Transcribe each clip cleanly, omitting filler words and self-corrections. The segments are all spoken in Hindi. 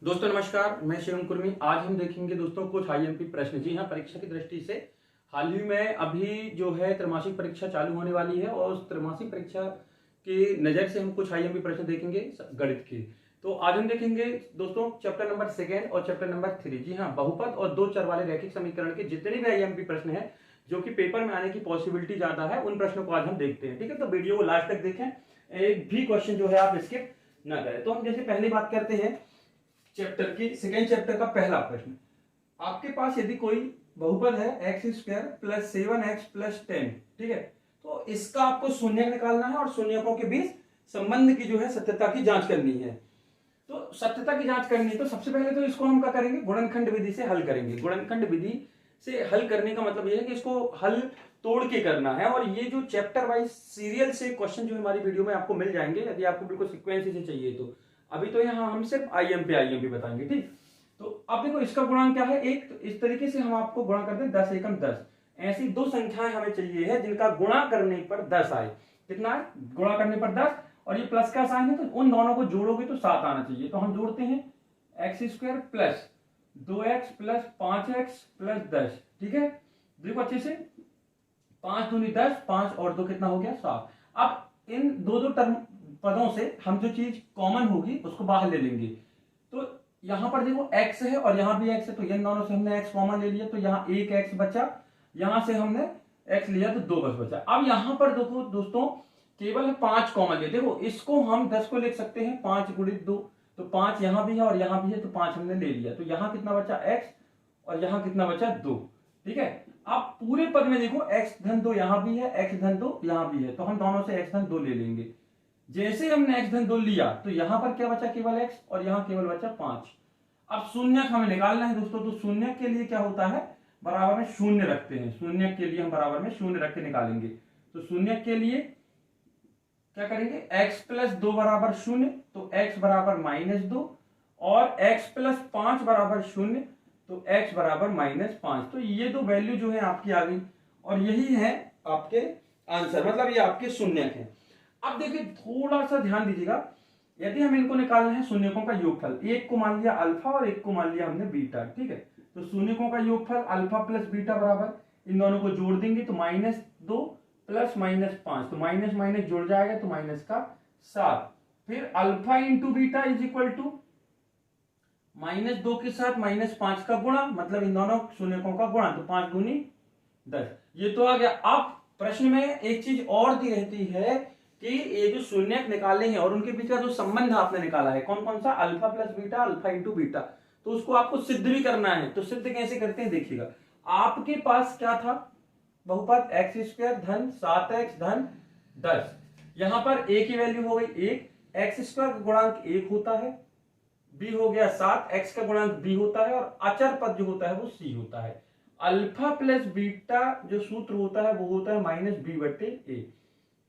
दोस्तों नमस्कार, मैं शिवम कुर्मी। आज हम देखेंगे दोस्तों कुछ आईएमपी प्रश्न। जी हाँ, परीक्षा की दृष्टि से हाल ही में अभी जो है त्रैमासिक परीक्षा चालू होने वाली है और उस त्रैमासिक परीक्षा की नज़र से हम कुछ आईएमपी प्रश्न देखेंगे गणित के। तो आज हम देखेंगे दोस्तों चैप्टर नंबर 2 और चैप्टर नंबर 3। जी हाँ, बहुपद और दो चर वाले रैखिक समीकरण के जितने भी आईएमपी प्रश्न हैं जो कि पेपर में आने की पॉसिबिलिटी ज्यादा है, उन प्रश्नों को आज हम देखते हैं। ठीक है, तो वीडियो को लास्ट तक देखें, एक भी क्वेश्चन जो है आप स्किप ना करें। तो हम जैसे पहली बात करते हैं चैप्टर की, सेकेंड चैप्टर का पहला प्रश्न। आपके पास यदि कोई बहुपद है x square plus 7x plus 10, ठीक है, तो इसका आपको शून्यक निकालना है और शून्यकों के बीच संबंध की जो है सत्यता की जांच करनी है। तो सत्यता की जांच करनी है तो सबसे पहले तो इसको हम क्या करेंगे, गुणनखंड विधि से हल करेंगे। गुणनखंड विधि से हल करने का मतलब यह है कि इसको हल तोड़ के करना है। और ये जो चैप्टर वाइज सीरियल से क्वेश्चन जो हमारी वीडियो में आपको मिल जाएंगे, यदि आपको बिल्कुल सीक्वेंस से चाहिए तो। अभी तो यहाँ हम सिर्फ आईएमपी बताएंगे, ठीक। तो अब देखो इसका गुणांक क्या है, एक। तो इस तरीके से हम आपको गुणा करते हैं 10 एकम 10। ऐसी दो संख्याएं हमें चाहिए है जिनका गुणा करने पर 10 आए। कितना है गुणा करने पर 10, और ये प्लस का साइन है तो उन दोनों को जोड़ोगे तो 7 आना चाहिए। तो हम जोड़ते हैं x square plus 2x plus 5x plus 10। ठीक है, देखो अच्छे से, 5 दूनी 10, 5 और 2 कितना हो गया 7। अब इन दो दो टर्म पदों से हम जो चीज कॉमन होगी उसको बाहर ले लेंगे। तो यहां पर देखो x है और यहां भी x है, तो इन दोनों से हमने x कॉमन ले लिया, तो यहाँ एक x बचा, यहां से हमने x लिया तो 2 बस बचा। अब यहां पर देखो दोस्तों केवल 5 कॉमन ले, देखो इसको हम 10 को लिख सकते हैं 5 गुणित 2, तो 5 यहां भी है और यहां भी है, तो 5 हमने ले लिया। तो यहां कितना बचा x और यहां कितना बचा 2। ठीक है, अब पूरे पद में देखो x धन 2 यहां भी है, x धन 2 यहां भी है, तो हम दोनों से x धन 2 ले लेंगे। जैसे हमने x धन 2 लिया तो यहां पर क्या बचा, केवल x, और यहां केवल बचा 5। अब शून्यक हमें निकालना है दोस्तों, तो शून्यक के लिए क्या होता है, बराबर में शून्य रखते हैं। शून्यक के लिए हम बराबर में शून्य रख के निकालेंगे। तो शून्यक के लिए क्या करेंगे, x प्लस 2 बराबर 0, तो x बराबर -2, और x प्लस 5 बराबर 0, तो x बराबर -5। तो ये दो वैल्यू जो है आपकी आ गई, और यही है आपके आंसर, मतलब ये आपके शून्यक है। अब देखिए थोड़ा सा ध्यान दीजिएगा, यदि हम इनको निकालना है शून्यकों का योगफल, एक को मान लिया अल्फा और एक को मान लिया हमने बीटा, ठीक है, तो शून्यकों का योगफल अल्फा प्लस बीटा बराबर, इन दोनों को जोड़ देंगे तो -2 प्लस -5, तो माइनस माइनस जुड़ जाएगा तो माइनस का 7। फिर alpha into beta is equal to -2 के साथ -5 का गुणा, मतलब इन दोनों शून्यकों का गुणा, तो 5 दूनी 10, ये तो आ गया। अब प्रश्न में एक चीज और दी रहती है कि ये जो शून्यक निकाले हैं और उनके बीच का जो संबंध आपने निकाला है, कौन कौन सा, alpha plus beta, alpha into beta, तो उसको आपको सिद्ध भी करना है। तो सिद्ध कैसे करते हैं देखिएगा, आपके पास क्या था, बहुपद एक्स स्क्वायर धन 7x धन 10, यहां पर a की वैल्यू हो गई 1, एक्स स्क्वायर का गुणांक 1 होता है, b हो गया 7, x का गुणांक b होता है, और अचर पद जो होता है वो c होता है। अल्फा प्लस बीटा जो सूत्र होता है वो होता है -b/a।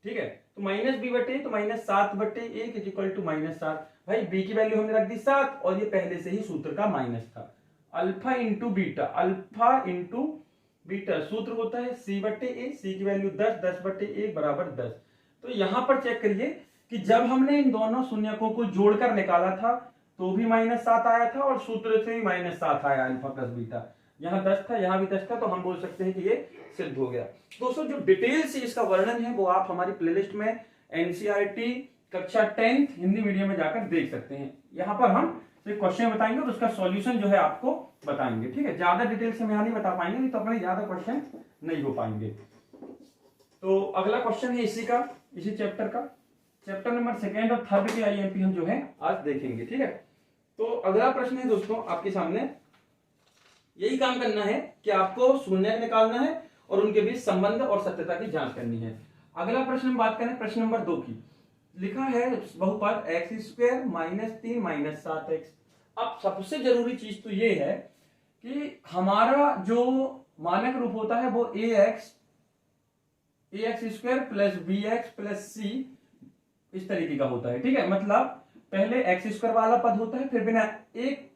ठीक है, तो -b/a, तो -7/1 इज इक्वल टू -7। भाई b की वैल्यू हमने रख दी 7 और ये पहले से ही सूत्र का माइनस था। Alpha into beta, alpha into beta सूत्र होता है c/a, c की वैल्यू 10, 10/1 बराबर 10। तो यहां पर चेक करिए कि जब हमने इन दोनों शून्यकों को जोड़कर निकाला था तो भी -7 आया था और सूत्र से भी -7 आया, अल्फा प्लस बीटा। यहाँ 10 था, यहाँ भी 10 था, तो हम बोल सकते हैं कि ये सिद्ध हो गया। दोस्तों जो डिटेल से इसका वर्णन है वो आप हमारी प्लेलिस्ट में एनसीईआरटी कक्षा 10 हिंदी मीडियम में जाकर देख सकते हैं। यहाँ पर हम सिर्फ क्वेश्चन बताएंगे और उसका सॉल्यूशन जो है आपको बताएंगे। ठीक है, ज्यादा डिटेल से हम यहाँ नहीं बता पाएंगे, नहीं तो अपने ज्यादा क्वेश्चन नहीं हो पाएंगे। तो अगला क्वेश्चन है इसी का, इसी चैप्टर का, चैप्टर नंबर 2 और 3 के आईएमपी हम जो है आज देखेंगे। ठीक है, तो अगला प्रश्न है दोस्तों आपके सामने, यही काम करना है कि आपको शून्यक निकालना है और उनके बीच संबंध और सत्यता की जांच करनी है। अगला प्रश्न हम बात करें प्रश्न नंबर 2 की, लिखा है बहुपद एक्स स्क्वायर -3 -7x। अब सबसे जरूरी चीज तो ये है कि हमारा जो मानक रूप होता है वो ax square plus bx plus c इस तरीके का होता है। ठीक है, मतलब पहले एक्स स्क्वायर वाला पद होता है, फिर बिना एक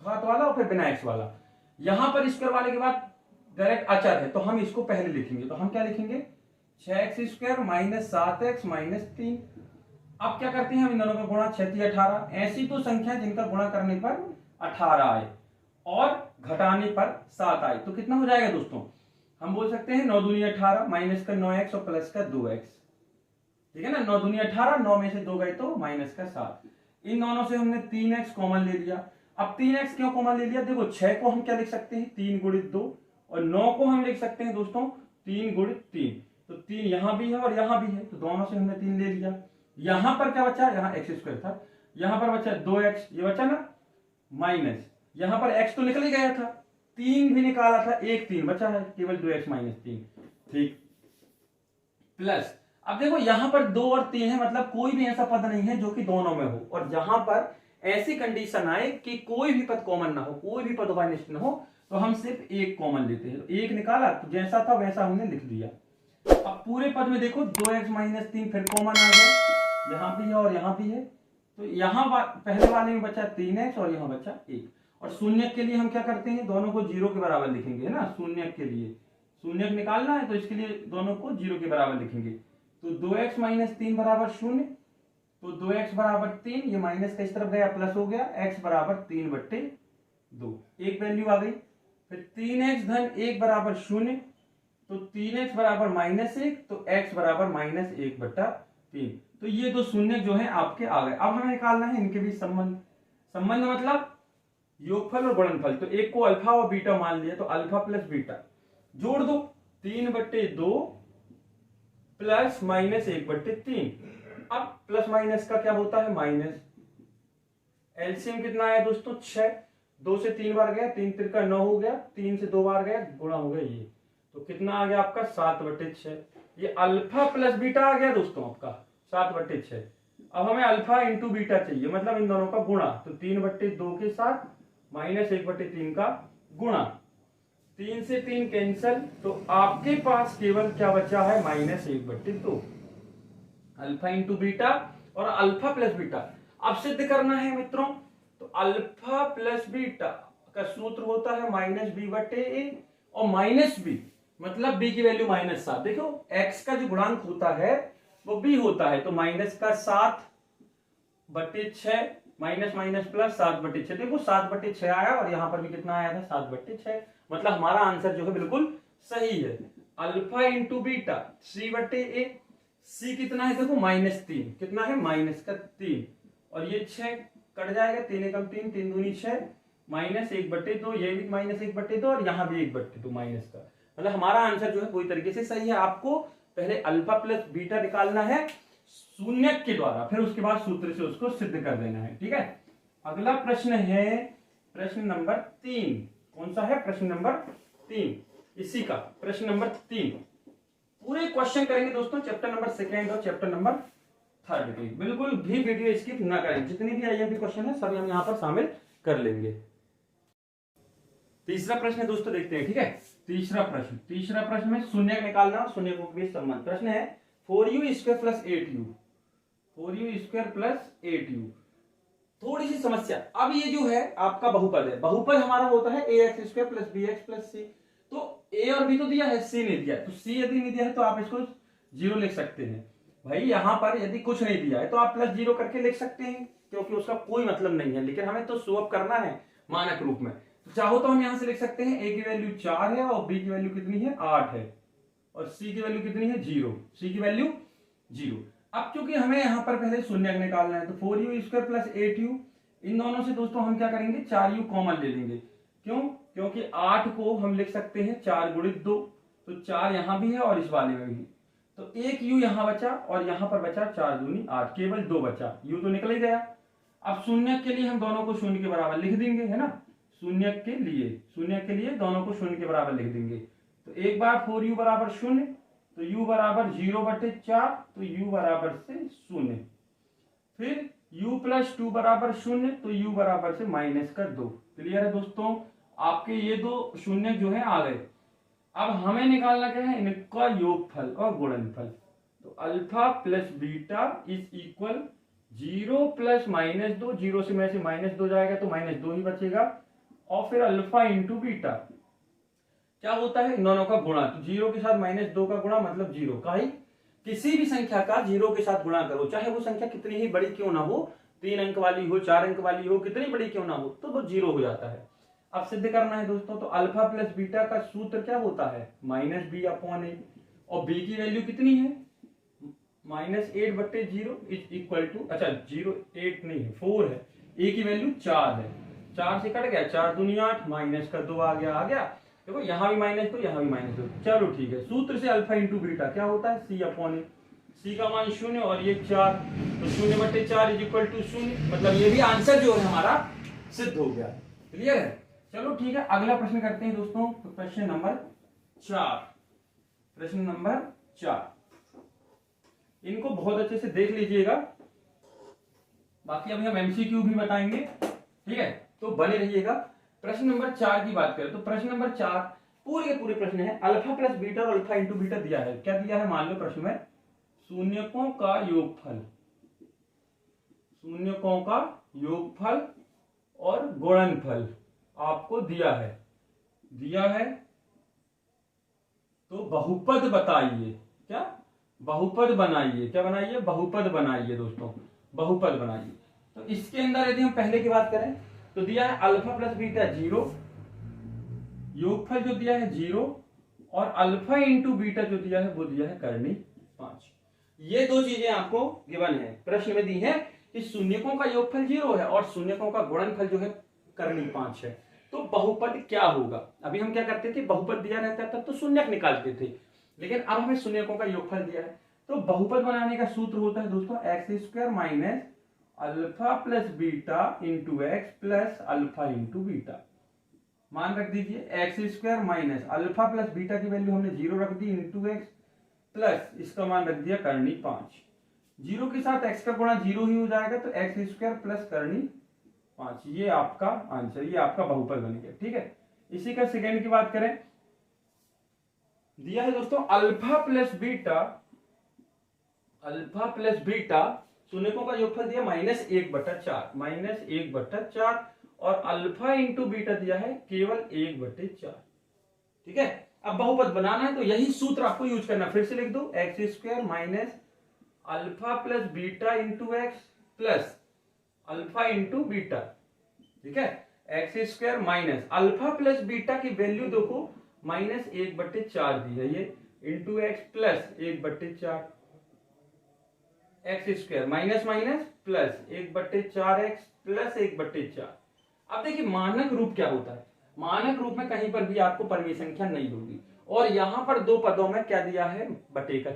घात वाला और फिर बिना एक्स वाला। यहां पर स्क्वायर वाले के बाद डायरेक्ट अचर है, तो हम इसको पहले लिखेंगे। तो हम क्या लिखेंगे, 6x स्क्वायर -7x -3। अब क्या करते हैं हम इन दोनों का गुणा, 6 × 18। ऐसी तो संख्या जिनका गुणा करने पर 18 आए और घटाने पर 7 आए तो कितना हो जाएगा दोस्तों, हम बोल सकते हैं 9 दूनी 18 माइनस का 9x और प्लस का 2x, ठीक है ना। 9 दूनी 18, 9 में से 2 गए तो माइनस का 7। इन दोनों से हमने 3x कॉमन ले लिया। अब 3x क्यों कॉमन ले लिया, देखो 6 को हम क्या लिख सकते हैं 3 × 2 और 9 को हम लिख सकते हैं दोस्तों 3 × 3। तो 3 यहां भी है और यहां भी है तो दोनों से हमने 3 ले लिया। यहां पर क्या बचा, यहाँ x² था, यहां पर बचा 2x, ये बचा ना माइनस, यहां पर x तो निकल ही गया था, 3 भी निकाला था, 1 3 बचा है, केवल 2x - 3, ठीक। प्लस अब देखो यहां पर 2 और 3 है, मतलब कोई भी ऐसा पद नहीं है जो कि दोनों में हो, और जहां पर ऐसी कंडीशन आए कि कोई भी पद कॉमन ना हो, कोई भी पद उभयनिष्ठ ना हो, तो हम सिर्फ एक कॉमन लेते हैं। तो एक निकाला तो जैसा था वैसा हमने लिख दिया। अब पूरे पद में देखो 2x - 3 फिर कॉमन आ गया, यहां भी है और यहां भी है, तो यहां पहले वाले में बचा 3x और यहां बचा 1। और शून्य के लिए हम क्या करते हैं, दोनों को 0 के बराबर लिखेंगे, है ना। शून्य के लिए शून्य निकालना है तो इसके लिए दोनों को 0 के बराबर लिखेंगे। तो 2x - 3 बराबर 0, तो 2x बराबर 3, ये माइनस का इस तरफ गया प्लस हो गया, x बराबर 3/2, एक वैल्यू आ गई। फिर 3x धन 1 बराबर 0, तो 3x बराबर -1, तो x बराबर -1/3। तो ये दो शून्य जो है आपके आ गए। अब हमें निकालना है इनके बीच संबंध। संबंध मतलब योगफल और गुणनफल। तो एक को अल्फा और बीटा मान लिया, तो अल्फा प्लस बीटा जोड़ दो, 3/2 प्लस -1/3। अब प्लस माइनस का क्या होता है माइनस। एलसीएम कितना आया दोस्तों 6, 2 से 3 बार गया, 3 × 3 = 9 हो गया, 3 से 2 बार गया, गुणा हो गया ये, तो कितना आ गया आपका 7/6। ये अल्फा प्लस बीटा आ गया दोस्तों आपका 7/6। अब हमें अल्फा इंटू बीटा चाहिए, मतलब इन दोनों का गुणा, तो 3/2 के साथ -1/3 का गुणा, 3 से 3 कैंसल, तो आपके पास केवल क्या बचा है -1/2। अल्फा इंटू बीटा और अल्फा प्लस बीटा अब सिद्ध करना है मित्रों। तो अल्फा प्लस बीटा का सूत्र होता है -b/a, और -b मतलब b की वैल्यू -7। देखो x का जो गुणांक होता है वो b होता है, तो -7/6 माइनस माइनस प्लस 7/6। देखो 7/6 आया और यहां पर भी कितना आया था 7/6, मतलब हमारा आंसर जो है बिल्कुल सही है। Alpha into beta c/a, c कितना है देखो -3, कितना है -3, और ये 6 कट जाएगा, 3 एकम 3, 3 दूनी 6, -1/2, ये भी -1/2 और यहाँ भी 1/2 माइनस का, मतलब हमारा आंसर जो है पूरी तरीके से सही है। आपको पहले अल्फा प्लस बीटा निकालना है शून्य के द्वारा, फिर उसके बाद सूत्र से उसको सिद्ध कर देना है, ठीक है। अगला प्रश्न है प्रश्न नंबर 3। कौन सा है प्रश्न नंबर 3, इसी का प्रश्न नंबर 3। पूरे क्वेश्चन करेंगे दोस्तों चैप्टर नंबर 2 और चैप्टर नंबर 3 के, बिल्कुल भी वीडियो स्किप ना करें, जितने भी आईएमपी क्वेश्चन है सभी हम यहाँ पर शामिल कर लेंगे। तीसरा प्रश्न दोस्तों देखते हैं, ठीक है। तीसरा प्रश्न में शून्य निकालना और शून्य के बीच संबंध। प्रश्न है 4u² + 8u, 4u² + 8u। थोड़ी सी समस्या, अब ये जो है आपका बहुपद है, बहुपद हमारा होता है ax² + bx + c। तो a और b तो दिया है, c नहीं दिया, तो c यदि नहीं दिया है तो आप इसको 0 लिख सकते हैं। भाई यहां पर यदि कुछ नहीं दिया है तो आप +0 करके लिख सकते हैं, क्योंकि उसका कोई मतलब नहीं है, लेकिन हमें तो शो अप करना है मानक रूप में। तो चाहो तो हम यहां से लिख सकते हैं a की वैल्यू 4 है और b की वैल्यू कितनी है 8 है, और c की वैल्यू कितनी है 0, c की वैल्यू 0। अब क्योंकि हमें यहां पर पहले शून्य निकालना है, तो 4u² + 8u, इन दोनों से दोस्तों हम क्या करेंगे 4u कॉमन ले लेंगे। क्यों, क्योंकि 8 को हम लिख सकते हैं 4 × 2, तो 4 यहां भी है और इस वाले में भी, तो एक u यहां बचा और यहां पर बचा 4 दूनी 8, केवल 2 बचा, u तो निकल ही गया। अब शून्य के लिए हम दोनों को 0 के बराबर लिख देंगे, है ना। शून्य के लिए दोनों को 0 के बराबर लिख देंगे। तो एक बार 4u बराबर 0, तो u बराबर 0/4, तो u बराबर से 0। फिर u + 2 बराबर 0, तो u बराबर से -2। क्लियर है दोस्तों, आपके ये दो शून्य जो है आ गए। अब हमें निकालना क्या है इनका योगफल और गुणनफल। तो alpha plus beta is equal 0 + -2, 0 से में से -2 जाएगा तो -2 ही बचेगा, और फिर अल्फा इंटू बीटा क्या होता है इन दोनों का गुणा, तो 0 के साथ -2 का गुणा मतलब 0 का ही, किसी भी संख्या का 0 के साथ गुणा करो, चाहे वो संख्या कितनी ही बड़ी क्यों ना हो, 3 अंक वाली हो, 4 अंक वाली हो, कितनी बड़ी क्यों ना हो, तो वो 0 हो जाता है। अब सिद्ध करना है दोस्तों, तो अल्फा प्लस बीटा का सूत्र क्या होता है, -b/a, और b की वैल्यू कितनी है, -8/0 इज इक्वल टू, अच्छा 8 नहीं है, 4 है, a की वैल्यु 4 है, 4 से कट गया, 4 दूनी 8, माइनस का 2 आ गया, देखो यहां भी माइनस दो, यहां भी माइनस दो, चलो ठीक है। सूत्र से अल्फा इंटू बीटा क्या होता है, c/a, c का मान 0 और ये 4, तो 0/4 इज इक्वल टू 0, मतलब ये भी आंसर जो है हमारा सिद्ध हो गया। क्लियर है, चलो ठीक है, अगला प्रश्न करते हैं दोस्तों, प्रश्न नंबर 4। इनको बहुत अच्छे से देख लीजिएगा, बाकी अभी हम एमसीक्यू भी बताएंगे, ठीक है, तो बने रहिएगा। प्रश्न नंबर 4 की बात करें तो प्रश्न नंबर 4 पूरे के पूरे प्रश्न है अल्फा प्लस बीटा और अल्फा इंटू बीटा दिया है। क्या दिया है, मान लो प्रश्न में शून्यकों का योगफल और गुणनफल आपको दिया है, तो बहुपद बताइए, क्या बहुपद बनाइए, क्या बनाइए, बहुपद बनाइए दोस्तों, बहुपद बनाइए। तो इसके अंदर यदि हम पहले की बात करें तो दिया है अल्फा प्लस बीटा 0, योगफल जो दिया है 0, और अल्फा इंटू बीटा जो दिया है वो दिया है करनी 5। ये दो चीजें आपको गिवन है, प्रश्न में दी है कि शून्यकों का योगफल 0 है और शून्यकों का गुणनफल जो है करनी 5 है, तो बहुपद क्या होगा। अभी हम क्या करते थे, बहुपद दिया रहता तब तो शून्यक निकालते थे, लेकिन अब हमें शून्यकों का योगफल दिया है, तो बहुपद बनाने का सूत्र होता है दोस्तों x² minus alpha plus beta into x plus alpha into beta. मान रख दीजिए x² minus alpha plus beta की वैल्यू हमने 0 रख दी इंटू एक्स प्लस इसका मान रख दिया करनी 5। 0 के साथ x का गुणा 0 ही हो जाएगा, तो x² प्लस करनी 5, ये आपका आंसर, ये आपका बहुपद बन गया। ठीक है, इसी का सेकेंड की बात करें, दिया है दोस्तों अल्फा प्लस बीटा शून्यकों का योगफल दिया -1/4 और अल्फा इंटू बीटा दिया है केवल 1/4। ठीक है, अब बहुपद बनाना है तो यही सूत्र आपको यूज करना, फिर से लिख दो x² minus alpha plus beta into x plus alpha into beta. ठीक है, x² minus alpha plus beta की वैल्यू देखो -1/4 दी है ये, into x plus 1/4, x² minus minus plus 1/4x plus 1/4। अब देखिए मानक रूप क्या होता है, मानक रूप में कहीं पर भी आपको परमीय संख्या नहीं होगी, और यहां पर दो पदों में क्या दिया है, बटे का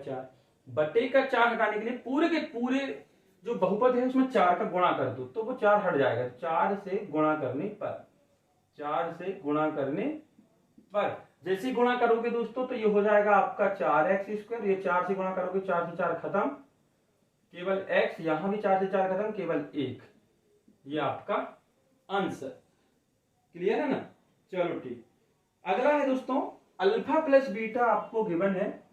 4 हटाने के लिए पूरे के पूरे जो बहुपद है उसमें 4 का गुणा कर दो, तो वो 4 हट जाएगा, 4 से गुणा करने पर जैसे गुणा करोगे दोस्तों तो ये हो जाएगा आपका 4x², ये 4 से गुणा करोगे 4 से 4 खत्म, केवल x, यहां भी 4 से 4 खत्म, केवल 1, ये आपका आंसर। क्लियर है ना, चलो ठीक। अगला है दोस्तों अल्फा प्लस बीटा आपको गिवन है,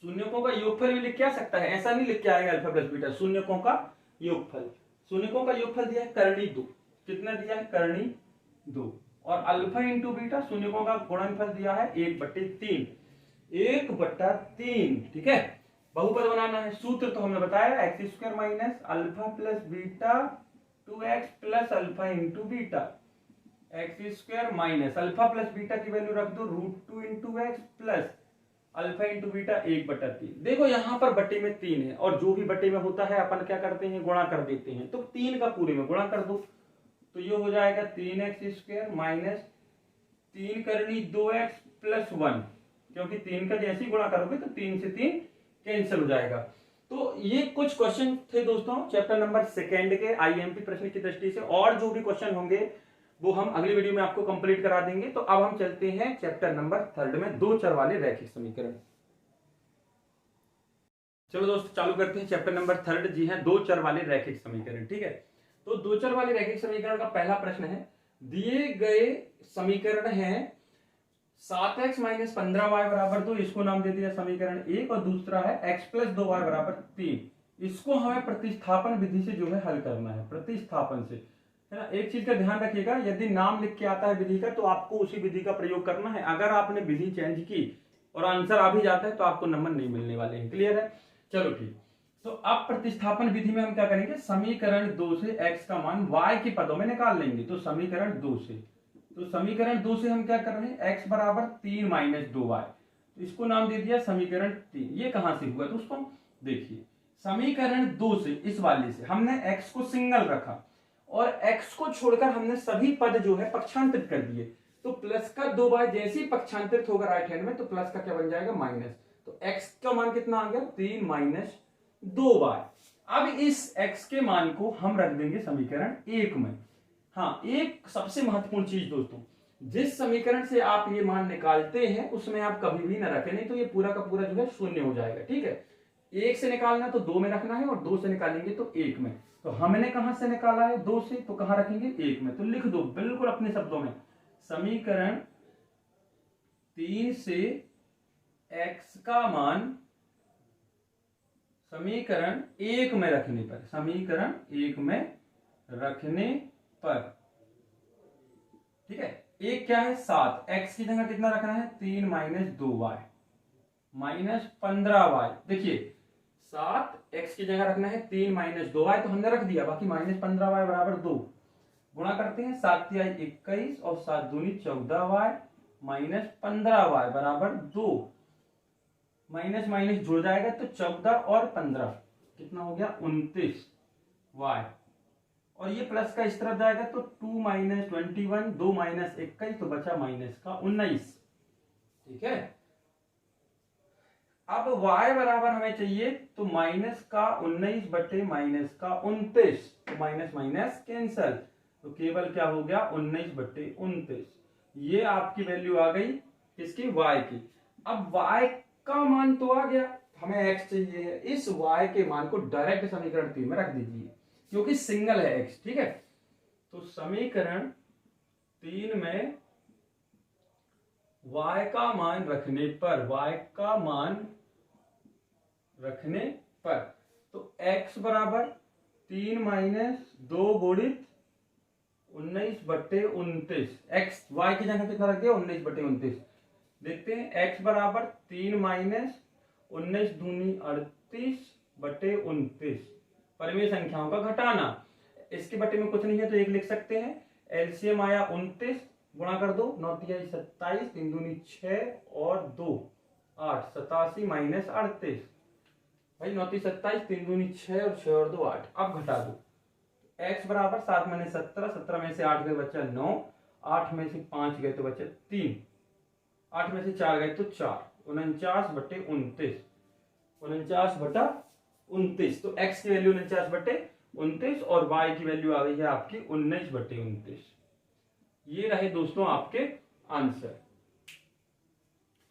शून्यकों का योगफल भी लिख के आ सकता है, ऐसा नहीं लिख के आएगा अल्फा प्लस बीटा, शून्यकों का योगफल दिया है करनी 2, कितना दिया है, करनी 2, और अल्फा इंटू बीटा शून्यकों का गुणनफल दिया है 1/3। ठीक है, बहुपद बनाना है, सूत्र तो हमने बताया x² minus alpha plus beta 2x plus alpha into beta, x² minus alpha plus beta की वैल्यू रख दो √2 into x plus alpha into beta 1/3। देखो यहां पर बटे में 3 है, और जो भी बटे में होता है अपन क्या करते हैं, गुणा कर देते हैं, तो 3 का पूरे में गुणा कर दो, तो ये हो जाएगा 3x² माइनस 3 करनी 2x प्लस 1, क्योंकि 3 का जैसे ही गुणा करोगे तो 3 से 3 कैंसिल हो जाएगा। तो ये कुछ क्वेश्चन थे दोस्तों चैप्टर नंबर 2 के आईएमपी प्रश्न की दृष्टि से, और जो भी क्वेश्चन होंगे वो हम अगली वीडियो में आपको कंप्लीट करा देंगे। तो अब हम चलते हैं चैप्टर नंबर 3 में, 2 चर वाले रैखिक समीकरण। चलो दोस्तों चालू करते हैं चैप्टर नंबर 3, जी है 2 चर वाले रैखिक समीकरण। ठीक है, तो 2 चर वाले रैखिक समीकरण का पहला प्रश्न है, दिए गए समीकरण है 7x माइनस 15y बराबर 2, इसको नाम दे दिया समीकरण 1, और दूसरा है x प्लस 2y बराबर 3, इसको हमें प्रतिस्थापन विधि से जो है हल करना है, प्रतिस्थापन से, है ना। एक चीज का ध्यान रखिएगा, यदि नाम लिख के आता है विधि का तो आपको उसी विधि का प्रयोग करना है, अगर आपने विधि चेंज की और आंसर आ भी जाता है तो आपको नंबर नहीं मिलने वाले हैं। क्लियर है? चलो ठीक। तो अब प्रतिस्थापन विधि में हम क्या करेंगे, समीकरण 2 से x का मान y के पदों में निकाल लेंगे। तो समीकरण 2 से हम क्या कर रहे हैं, x बराबर 3 माइनस 2y, तो इसको नाम दे दिया समीकरण 3। ये कहां से हुआ दोस्तों, देखिए समीकरण 2 से इस वाले से हमने x को सिंगल रखा और x को छोड़कर हमने सभी पद जो है पक्षांतरित कर दिए। तो प्लस का 2y जैसे ही पक्षांतरित होगा राइट हैंड में तो प्लस का क्या बन जाएगा, माइनस। तो x का मान कितना आ गया, 3 माइनस 2y। अब इस x के मान को हम रख देंगे समीकरण 1 में। हाँ, एक सबसे महत्वपूर्ण चीज दोस्तों, जिस समीकरण से आप ये मान निकालते हैं उसमें आप कभी भी ना रखें, नहीं तो ये पूरा का पूरा जो है शून्य हो जाएगा। ठीक है, 1 से निकालना तो 2 में रखना है और 2 से निकालेंगे तो 1 में। तो हमने कहां से निकाला है, 2 से, तो कहां रखेंगे, 1 में। तो लिख दो बिल्कुल अपने शब्दों में, समीकरण 3 से x का मान समीकरण 1 में रखने पर, समीकरण 1 में रखने पर, ठीक है, एक क्या है 7, x की जगह कितना रखना है, 3 माइनस 2y माइनस 15y। देखिए 7 x की जगह रखना है 3 माइनस 2y, तो हमने रख दिया, बाकी माइनस 15y बराबर 2। गुणा करते हैं, 7 तिहाई 21 और 7 दूनी 14y माइनस 15y बराबर 2। माइनस माइनस जुड़ जाएगा तो 14 और 15 कितना हो गया, 29y। और ये प्लस का इस तरफ जाएगा तो 2 माइनस 21, 2 माइनस 21 तो बचा माइनस का 19। ठीक है, अब y बराबर हमें चाहिए तो माइनस का 19 बटे माइनस का 29, तो माइनस माइनस कैंसल, तो केवल क्या हो गया, 19 बटे 29। ये आपकी वैल्यू आ गई किसकी, y की। अब y का मान तो आ गया, हमें x चाहिए है, इस y के मान को डायरेक्ट समीकरण 3 में रख दीजिए क्योंकि सिंगल है x। ठीक है, तो समीकरण 3 में y का मान रखने पर, y का मान रखने पर, तो x बराबर 3 माइनस 2 गुणित 19 बटे 29, x y की जगह कितना रख दिया, 19 बटे 29। देखते हैं, x बराबर 3 माइनस 19 दूनी 38 बटे 29, परिमेय संख्याओं का घटाना। इसके बटे में कुछ नहीं है तो 1 लिख सकते हैं। एलसीएम आया 29, गुणा कर दो, 9 तिहाई 27, 3 दूनी 6 और 2 8, 87 माइनस 38। भाई 9 तिहाई 27, 3 दूनी 6 और 6 और 2 8। अब घटा दो, x बराबर 7 में 17, 17 में से 8 गए बचा 9, 8 में से 5 गए तो बचे 3, 8 में से 4 गए तो 4, 49 बटे 29, 49 बटा 29। तो x की वैल्यू 49 बटे 29 और y की वैल्यू आ गई है आपकी 19 बटे 29। ये रहे दोस्तों आपके आंसर।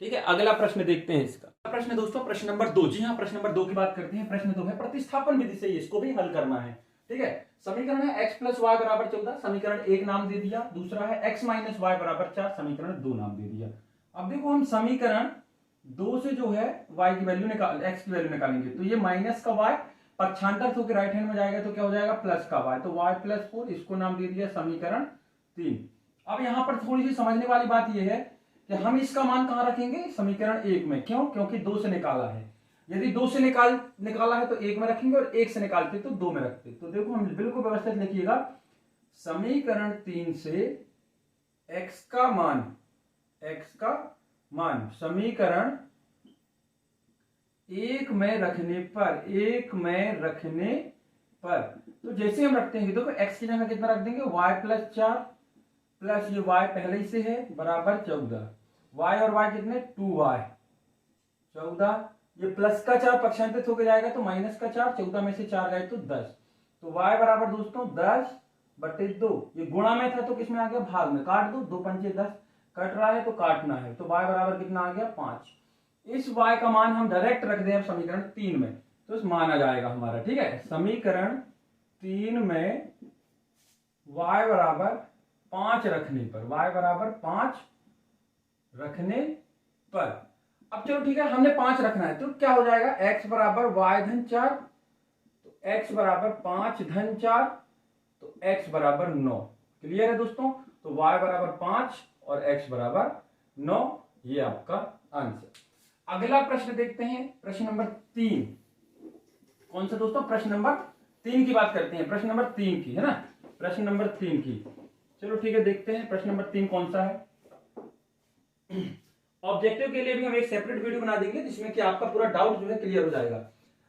ठीक है, अगला प्रश्न देखते हैं इसका। प्रश्न दोस्तों प्रश्न नंबर 2। जी हाँ, प्रश्न नंबर 2 की बात करते हैं। प्रश्न 2 है, प्रतिस्थापन विधि से इसको भी हल करना है। ठीक है, समीकरण है x प्लस वाई बराबर 14, समीकरण 1 नाम दे दिया। दूसरा है x माइनस वाई बराबर 4, समीकरण 2 नाम दे दिया। अब देखो हम समीकरण 2 से जो है y की वैल्यू निकाल, x की वैल्यू निकालेंगे, तो ये माइनस का y पक्षांतर होकर राइट हैंड में जाएगा तो क्या हो जाएगा, प्लस का y, तो y प्लस 4, इसको नाम दे दिया समीकरण 3। अब यहां पर थोड़ी सी समझने वाली बात यह है कि हम इसका मान कहां रखेंगे, समीकरण 1 में। क्यों, क्योंकि 2 से निकाला है। यदि 2 से निकाला है तो 1 में रखेंगे और 1 से निकालते तो 2 में रखते। तो देखो हम बिल्कुल व्यवस्थित लिखिएगा, समीकरण 3 से x का मान समीकरण 1 में रखने पर, तो जैसे हम रखते हैं, देखो x की जगह कितना रख देंगे, y प्लस 4 प्लस ये y पहले ही से है बराबर 14, y और y कितने, 2y 14, ये प्लस का 4 पक्षांतरित होकर जाएगा तो माइनस का 4, 14 में से 4 गए तो 10, तो y बराबर दोस्तों 10 बटे 2। ये गुणा में था तो किसमें आ गया, भाग में, काट दो, 2 पंचे 10, कट रहा है तो काटना है, तो y बराबर कितना आ गया, 5। इस y का मान हम डायरेक्ट रख दें अब समीकरण 3 में, तो इस मान आ जाएगा हमारा। ठीक है, समीकरण 3 में y बराबर 5 रखने पर, y बराबर 5 रखने पर, अब चलो ठीक है, हमने 5 रखना है तो क्या हो जाएगा, x बराबर y धन 4, तो x बराबर 5 धन 4, तो x बराबर 9। क्लियर है दोस्तों, तो y बराबर 5 और x बराबर 9, ये आपका आंसर। अगला प्रश्न देखते हैं, प्रश्न नंबर 3। कौन सा दोस्तों? प्रश्न नंबर 3 की बात करते हैं, प्रश्न नंबर 3 की, है ना, प्रश्न नंबर 3 की। चलो ठीक है, देखते हैं प्रश्न नंबर 3 कौन सा है। ऑब्जेक्टिव के लिए भी हम एक सेपरेट वीडियो बना देंगे जिसमें कि आपका पूरा डाउट जो है क्लियर हो जाएगा।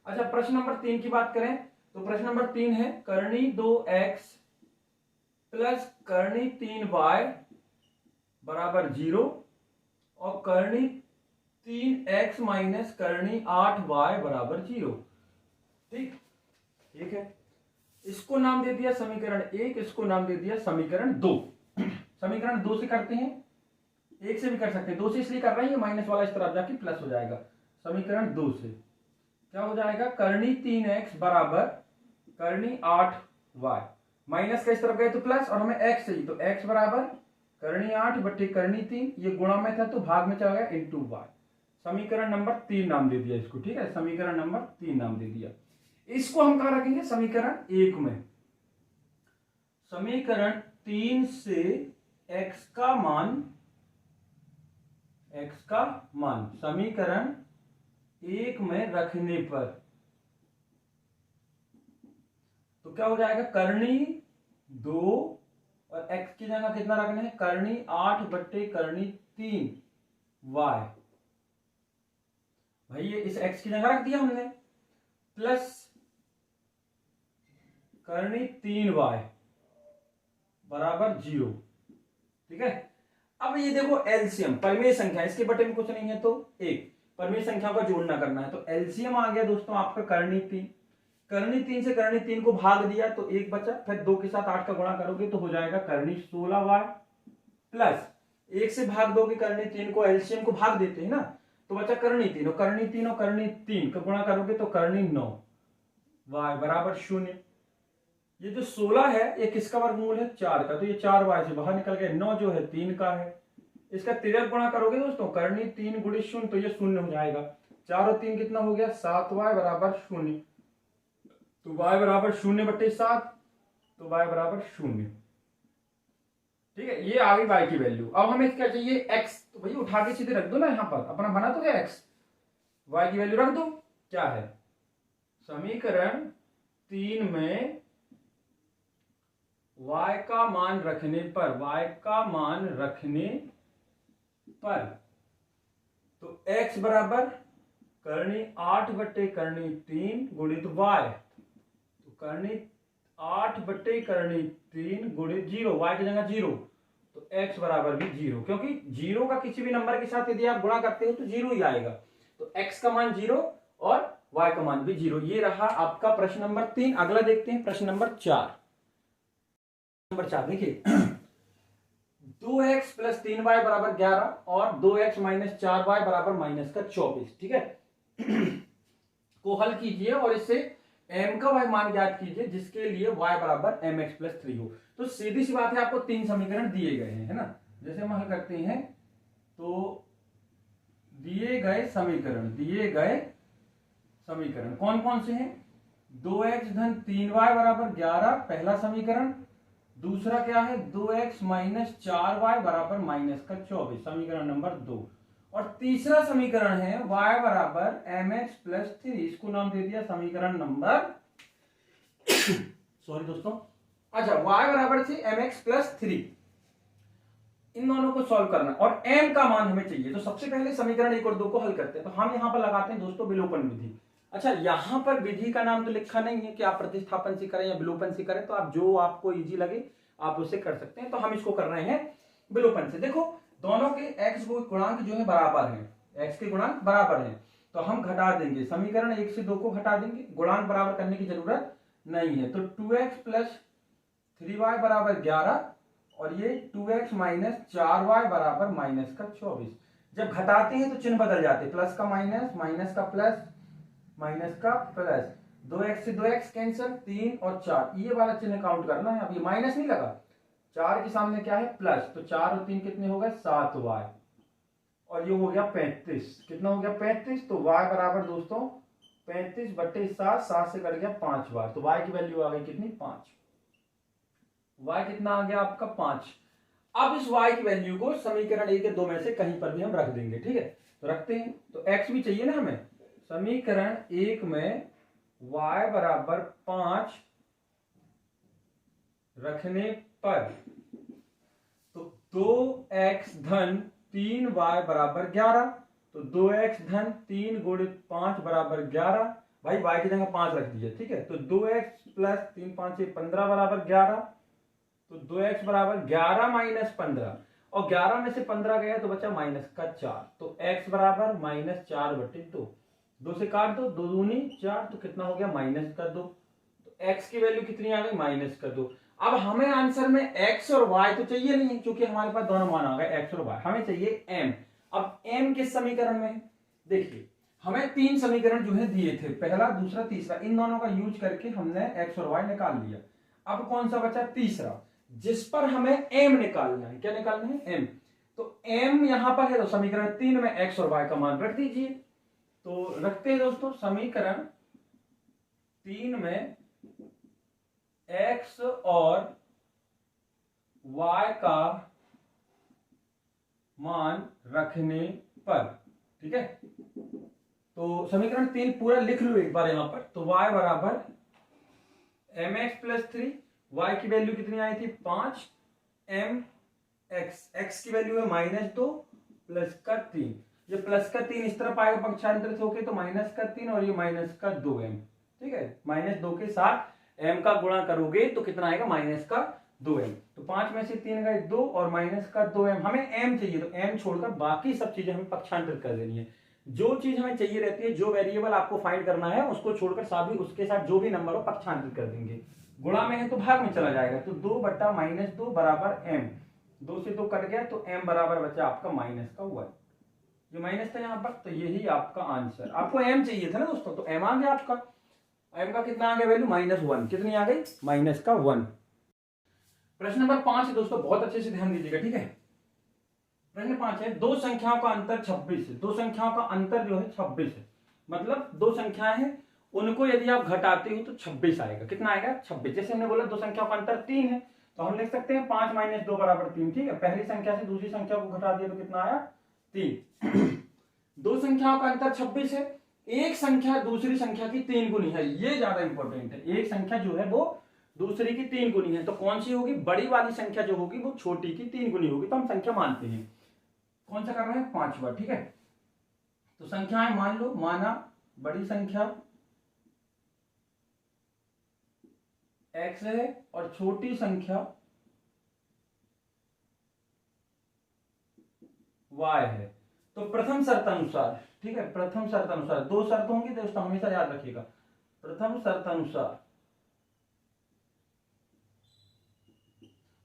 अच्छा, प्रश्न नंबर 3 की बात करें तो प्रश्न नंबर 3 है करनी 2x प्लस करनी 3y बराबर 0 और करनी 3x माइनस करनी 8y बराबर 0। ठीक ठीक है, इसको नाम दे दिया समीकरण 1, इसको नाम दे दिया समीकरण 2। समीकरण 2 से करते हैं, 1 से भी कर सकते हैं, 2 से इसलिए कर रहे हैं, माइनस वाला इस तरफ जाके प्लस हो जाएगा। समीकरण 2 से क्या हो जाएगा? करनी 3x बराबर करनी 8y, माइनस का इस तरफ गए तो प्लस, और हमें x चाहिए तो x बराबर करनी 8 बट्टे करनी 3, ये गुणा में था तो भाग में चला गया इंटू y। समीकरण नंबर 3 नाम दे दिया इसको। ठीक है, समीकरण नंबर 3 नाम दे दिया। इसको हम कहां रखेंगे? समीकरण 1 में। समीकरण 3 से x का मान समीकरण 1 में रखने पर तो क्या हो जाएगा? करनी 2 और x की जगह कितना रखना है? करनी 8 बट्टे करनी 3y। भाई ये इस x की जगह रख दिया हमने, प्लस करनी 3y बराबर 0। ठीक है, अब ये देखो एलसीएम, परिमेय संख्या, इसके बटे में कुछ नहीं है तो 1, परिमेय संख्या का जोड़ना करना है तो एलसीएम आ गया दोस्तों आपका करनी 3। करनी 3 से करनी 3 को भाग दिया तो 1 बचा, फिर 2 के साथ 8 का गुणा करोगे तो हो जाएगा करनी 16y, प्लस 1 से भाग दोगे करनी 3 को, एलसीएम को भाग देते हैं ना, तो बचा करनी 3 और करनी 3 और करनी 3 का गुणा करोगे तो करनी 9y बराबर 0। ये जो 16 है ये किसका वर्गमूल है? 4 का, तो ये 4y से बाहर निकल गया। 9 जो है 3 का है, इसका तिर्यक गुणा करोगे दोस्तों करनी 3 गुणे 0 तो ये 0 हो जाएगा। 4 और 3 कितना हो गया? 7y बराबर 0, तो y बराबर 0 बट्टे 7, तो y बराबर 0। ठीक है, ये आ गई y की वैल्यू। अब हमें क्या चाहिए? x, तो भाई उठा के सीधे रख दो ना, यहां पर अपना बना तो है x, y की वैल्यू रख दो। क्या है? समीकरण 3 में y का मान रखने पर, y का मान रखने पर तो x बराबर करनी 8 बट्टे करनी 3 गुणित y, तो करनी 8 बट्टे करनी 3 गुणित 0, y की जगह 0, तो x बराबर भी 0, क्योंकि 0 का किसी भी नंबर के साथ यदि आप गुणा करते हो तो 0 ही आएगा। तो x का मान 0 और y का मान भी 0। ये रहा आपका प्रश्न नंबर 3। अगला देखते हैं प्रश्न नंबर 4। नंबर 4 देखिए 2x प्लस 3y बराबर 11 और 2x माइनस 4y बराबर माइनस का 24। ठीक है, को हल कीजिए और इससे m का y मान ज्ञात कीजिए जिसके लिए y बराबर mx प्लस 3 हो। तो सीधी सी बात है, आपको 3 समीकरण दिए गए हैं, है ना। जैसे हम हल करते हैं तो दिए गए समीकरण कौन कौन से हैं? 2x धन 3y बराबर 11 पहला समीकरण, दूसरा क्या है? 2x माइनस 4y बराबर माइनस का 24 समीकरण नंबर 2, और तीसरा समीकरण है y बराबर mx प्लस 3, इसको नाम दे दिया समीकरण नंबर सॉरी दोस्तों, अच्छा y बराबर से mx प्लस 3। इन दोनों को सॉल्व करना और m का मान हमें चाहिए। तो सबसे पहले समीकरण 1 और 2 को हल करते हैं। तो हम यहां पर लगाते हैं दोस्तों विलोपन विधि। अच्छा, यहां पर विधि का नाम तो लिखा नहीं है कि आप प्रतिस्थापन से करें या विलोपन से करें, तो आप जो आपको इजी लगे आप उससे कर सकते हैं। तो हम इसको कर रहे हैं विलोपन से। देखो दोनों के x गुणांक जो है बराबर हैं, x के गुणांक बराबर हैं, तो हम घटा देंगे समीकरण 1 से 2 को घटा देंगे, गुणांक बराबर करने की जरूरत नहीं है। तो 2x प्लस 3y बराबर 11 और ये 2x माइनस 4y बराबर माइनस का 24। जब घटाते हैं तो चिन्ह बदल जाते हैं, प्लस का माइनस, माइनस का प्लस, माइनस का प्लस, 2x से 2x कैंसिल, 3 और 4, ये वाला चिन्ह काउंट करना है। अब ये माइनस नहीं लगा, 4 के सामने क्या है? प्लस, तो 4 और 3 कितने हो गए? 7y, और ये हो गया 35। कितना हो गया? 35। तो y बराबर दोस्तों 35 बट्टे 7, 7 से कट गया 5 बार, तो y की वैल्यू आ गई कितनी? 5। y कितना आ गया आपका? 5। अब इस y की वैल्यू को समीकरण 1 या 2 में से कहीं पर भी हम रख देंगे। ठीक है, तो रखते हैं, तो x भी चाहिए ना हमें। समीकरण 1 में y बराबर 5 रखने पर तो 2x धन 3y बराबर 11, तो 2x धन 3 गुणित 5 बराबर 11। भाई y की जगह 5 रख दीजिए, ठीक है। तो 2x प्लस 3 5 से 15 बराबर 11, तो 2x बराबर 11 माइनस 15, और 11 में से 15 गया तो बचा माइनस का 4, तो x बराबर माइनस 4/2। 2 से काट दो, 2 दूनी 4, तो कितना हो गया माइनस का 2। तो x की वैल्यू कितनी आ गई माइनस का 2। अब हमें आंसर में x और y तो चाहिए नहीं, क्योंकि हमारे पास दोनों मान आ गए x और y, हमें चाहिए m। अब m किस समीकरण में है, देखिए हमें 3 समीकरण जो है दिए थे, पहला दूसरा तीसरा, इन दोनों का यूज करके हमने x और y निकाल लिया। अब कौन सा बचा तीसरा, जिस पर हमें m निकालना है। क्या निकालना है m, तो m यहां पर है, तो समीकरण 3 में x और y का मान रख दीजिए। तो रखते हैं दोस्तों, समीकरण 3 में x और y का मान रखने पर, ठीक है। तो समीकरण 3 पूरा लिख लो एक बार यहां पर। तो y बराबर mx प्लस 3, y की वैल्यू कितनी आई थी 5, x की वैल्यू है -2 प्लस का 3, ये प्लस का 3 इस तरफ आएगा पक्षांतरित होके, तो माइनस का 3 और ये माइनस का 2m, ठीक है। -2 के साथ m का गुणा करोगे तो कितना आएगा माइनस का 2m। तो 5 में से 3 गए 2 और माइनस का 2m, हमें m चाहिए, तो m छोड़कर बाकी सब चीजें हमें पक्षांतरित कर देनी है। जो चीज हमें चाहिए रहती है, जो वेरिएबल आपको फाइंड करना है, उसको छोड़कर सभी उसके साथ जो भी नंबर हो पक्षांतरित कर देंगे। गुणा में है तो भाग में चला जाएगा, तो 2/-2 बराबर m, 2 से 2 कट गया, तो m बराबर बचा आपका माइनस का 1। जो माइनस था यहाँ पर, तो यही आपका आंसर। आपको m चाहिए था ना दोस्तों, तो m आ गया आपका। m का कितना आ गया वैल्यू -1, कितनी आ गई माइनस का 1। प्रश्न नंबर 5 है दोस्तों, बहुत अच्छे से ध्यान दीजिएगा, ठीक है। प्रश्न 5 है, दो संख्याओं का अंतर 26 है। दो संख्याओं का अंतर जो है 26 है, मतलब दो संख्याएं हैं, उनको यदि आप घटाते हो तो 26 आएगा। कितना आएगा 26। जैसे हमने बोला दो संख्याओं का अंतर 3 है, तो हम लिख सकते हैं 5 - 2 बराबर 3, ठीक है। पहली संख्या से दूसरी संख्या को घटा दिया तो कितना आया 3। दो संख्याओं का अंतर 26 है, एक संख्या दूसरी संख्या की 3 गुनी है, ये ज्यादा इंपॉर्टेंट है। एक संख्या जो है वो दूसरी की 3 गुनी है, तो कौन सी होगी, बड़ी वाली संख्या जो होगी वो छोटी की 3 गुनी होगी, तो हम संख्या मानते हैं। कौन सा कर रहे हैं 5वां, ठीक है। तो संख्याएं मान लो, माना बड़ी संख्या x है और छोटी संख्या y है। तो प्रथम शर्त अनुसार, ठीक है, प्रथम शर्त अनुसार, दो शर्त होंगी दोस्तों, हमेशा याद रखिएगा। प्रथम शर्त अनुसार,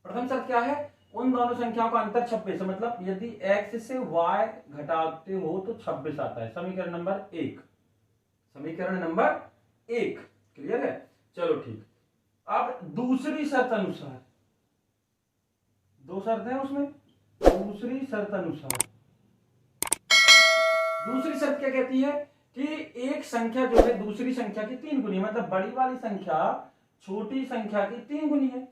प्रथम शर्त क्या है, उन दोनों संख्याओं का अंतर 26 है, मतलब यदि x से y घटाते हो तो 26 आता है। समीकरण नंबर 1, समीकरण नंबर 1 क्लियर है, चलो ठीक। अब दूसरी शर्त अनुसार, दो शर्त है उसमें, दूसरी शर्त अनुसार, दूसरी शर्त क्या कहती है कि एक संख्या जो है दूसरी संख्या की 3 गुनी, मतलब बड़ी वाली संख्या छोटी संख्या की 3 गुनी है।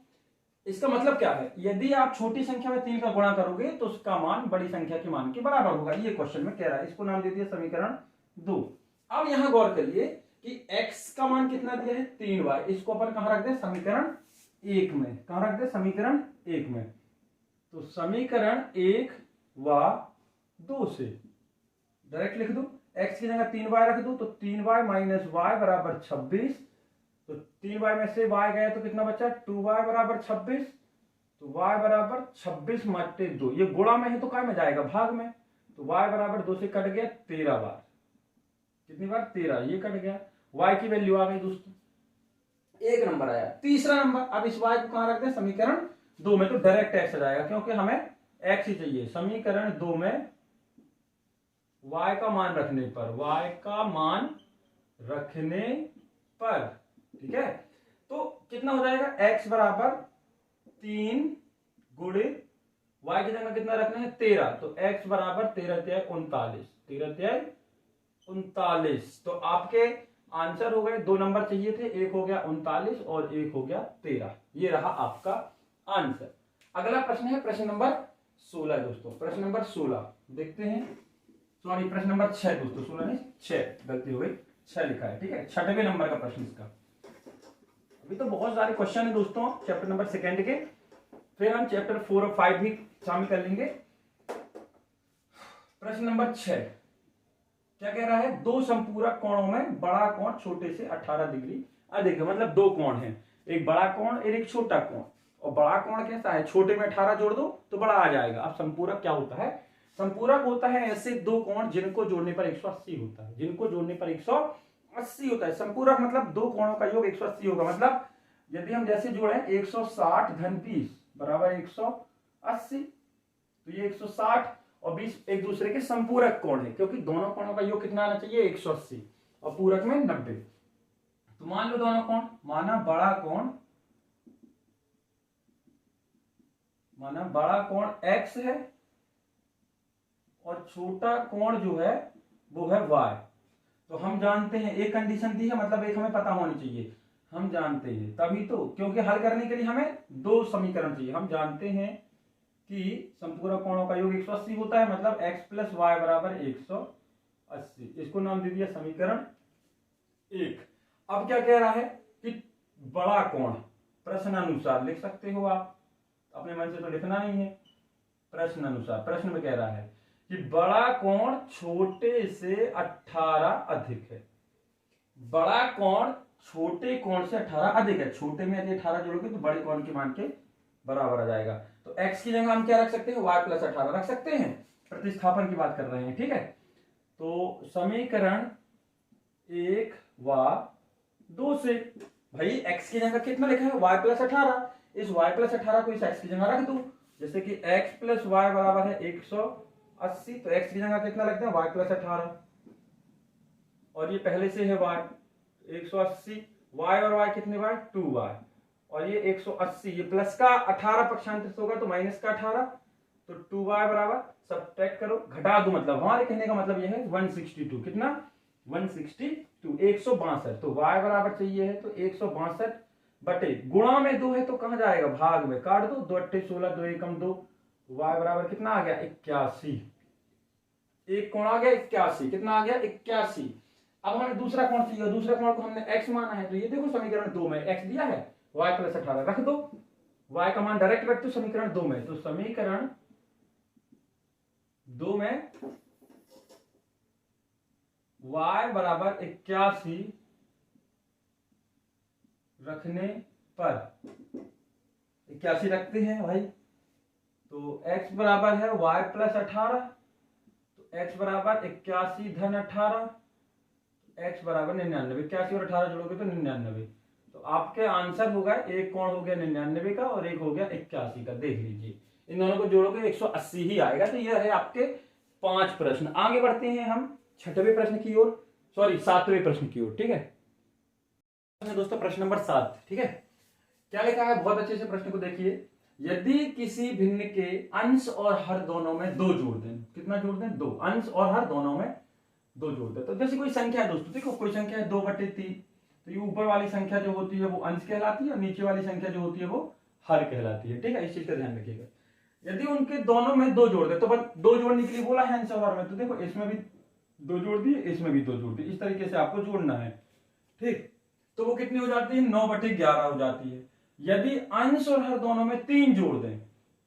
इसका मतलब क्या है, यदि आप छोटी संख्या में 3 का गुणा करोगे तो उसका मान बड़ी संख्या के मान के बराबर होगा, ये क्वेश्चन में कह रहा है। इसको नाम दे दिया समीकरण 2। अब यहां गौर करिए कि x का मान कितना दिया है 3y, इसको अपन कहां रख दे समीकरण 1 में, कहां रख दे समीकरण 1 में। तो समीकरण 1 व 2 से डायरेक्ट लिख दो, x की जगह 3y रख दो, तो 3y - y बराबर 26, तो 3y में से y गया तो कितना बचा 2y बराबर 26, तो y बराबर 26 - 2, ये गुणा में है तो काय में जाएगा भाग में, तो y बराबर 2 से कट गया 13 बार, कितनी बार 13, ये कट गया, y की वैल्यू आ गई दोस्तों 1 नंबर आया। तीसरा नंबर, अब इस y को कहां रखते हैं समीकरण 2 में, तो डायरेक्ट x आ जाएगा क्योंकि हमें x ही चाहिए। समीकरण 2 में y का मान रखने पर, y का मान रखने पर, ठीक है, तो कितना हो जाएगा x बराबर 3 गुणित y की जगह कितना रखना है 13, तो x बराबर 13 × 39, 13 × 39। तो आपके आंसर हो गए, 2 नंबर चाहिए थे, एक हो गया 39 और एक हो गया 13, ये रहा आपका आंसर। अगला प्रश्न है प्रश्न नंबर 16 दोस्तों, प्रश्न नंबर 16 देखते हैं। सॉरी प्रश्न नंबर 6 दोस्तों, 16 नहीं 6, गलती हो गई, 6 लिखा है, ठीक है, 6वें नंबर का प्रश्न इसका। अभी तो बहुत सारे क्वेश्चन है दोस्तों चैप्टर नंबर 2 के, फिर हम चैप्टर 4 और 5 भी शामिल कर लेंगे। प्रश्न नंबर 6 क्या कह रहा है, दो संपूरक कोणों में बड़ा कोण छोटे से 18 डिग्री अधिक है। मतलब दो कोण हैं, एक बड़ा कोण और एक छोटा कोण, और बड़ा कोण कैसा है, छोटे में 18 जोड़ दो तो बड़ा आ जाएगा। अब संपूरक क्या होता है, संपूरक होता है ऐसे दो कोण जिनको जोड़ने पर 180 होता है, जिनको जोड़ने पर 180 होता है। संपूरक मतलब दो कोणों का योग 180 होगा। मतलब यदि हम जैसे जोड़े 160 धन 20 बराबर 180, तो ये 160 और 20 एक दूसरे के संपूरक कोण है, क्योंकि दोनों कोणों का योग कितना आना चाहिए 180 और पूरक में 90। तो मान लो दोनों कोण, माना बड़ा कोण x है और छोटा कोण जो है वो है y। तो हम जानते हैं, एक कंडीशन दी है, मतलब एक हमें पता होनी चाहिए, हम जानते हैं तभी तो, क्योंकि हल करने के लिए हमें दो समीकरण चाहिए। हम जानते हैं कि संपूरक कोणों का योग 180 होता है, मतलब x प्लस वाई बराबर 180। इसको नाम दे दिया समीकरण 1। अब क्या कह रहा है कि बड़ा कोण, प्रश्न अनुसार लिख सकते हो आप, अपने मन से तो लिखना नहीं है, प्रश्न अनुसार। प्रश्न में कह रहा है कि बड़ा कोण छोटे से 18 अधिक है। बड़ा कोण छोटे कोण से 18 अधिक है। छोटे में यदि 18 जोड़ोगे तो बड़े कोण के मान के बराबर आ जाएगा। तो x की जगह हम क्या रख सकते हैं, y प्लस 18 रख सकते हैं, प्रतिस्थापन की बात कर रहे हैं, ठीक है। तो समीकरण 1 व 2 से भाई x की जगह कितना लिखा है, y प्लस 18, इस y प्लस 18 को इस x की जगह रख दो। जैसे कि x प्लस वाई बराबर है 180, तो x की जगह कितना लगता है y प्लस 18, और ये पहले से है y 180, y और y कितने बार 2y, और ये 180, ये प्लस का 18 पक्षांतरित होगा तो माइनस का 18, तो 2y बराबर सब्ट्रैक्ट करो, घटा दो, मतलब हमारे कहने का मतलब ये है 162, कितना 162, 162। तो y बराबर चाहिए है तो 162 बटे गुणा में 2 है तो कहां जाएगा, भाग में, काट दो, 2 8 16, 2 एकम 2, y बराबर कितना आ गया 81। एक कोण आ गया 81, कितना आ गया 81। अब हमें दूसरा कोण चाहिए, दूसरा कोण को हमने x माना है, तो ये देखो समीकरण 2 में x दिया है, y प्लस 18 रख दो, y का मान डायरेक्ट रख दो समीकरण 2 में। तो समीकरण 2 में y बराबर 81 रखने पर 81 रखते हैं भाई, तो x बराबर है y प्लस 18, तो x बराबर 81 धन 18, x बराबर 99, 81 और 18 जोड़ोगे तो 99। तो आपके आंसर होगा, एक कोण हो गया 99 का और एक हो गया 81 का, देख लीजिए इन दोनों को जोड़ोगे 180 ही आएगा। तो यह है आपके 5 प्रश्न। आगे बढ़ते हैं हम 6वें प्रश्न की ओर, सॉरी 7वें प्रश्न की ओर, ठीक है दोस्तों। प्रश्न नंबर 7, ठीक है, क्या लिखा है, बहुत अच्छे से प्रश्न को देखिए। यदि किसी भिन्न के अंश और हर दोनों में 2 जोड़ दें, कितना जोड़ दें 2, अंश और हर दोनों में 2 जोड़ दें। तो जैसे कोई संख्या है दोस्तों, देखो कोई संख्या है 2/3, तो ये ऊपर वाली संख्या जो होती है वो अंश कहलाती है और नीचे वाली संख्या जो होती है वो हर कहलाती है, ठीक है, इस चीज का ध्यान रखिएगा। यदि उनके दोनों में 2 जोड़ दे, तो बस 2 जोड़ने के लिए बोला है अंश और हर में, तो देखो इसमें भी 2 जोड़ दिए, इसमें भी 2 जोड़ दिए, इस तरीके से आपको जोड़ना है, ठीक। तो वो कितनी हो जाती है, 9/11 हो जाती है। यदि अंश और हर दोनों में 3 जोड़ दें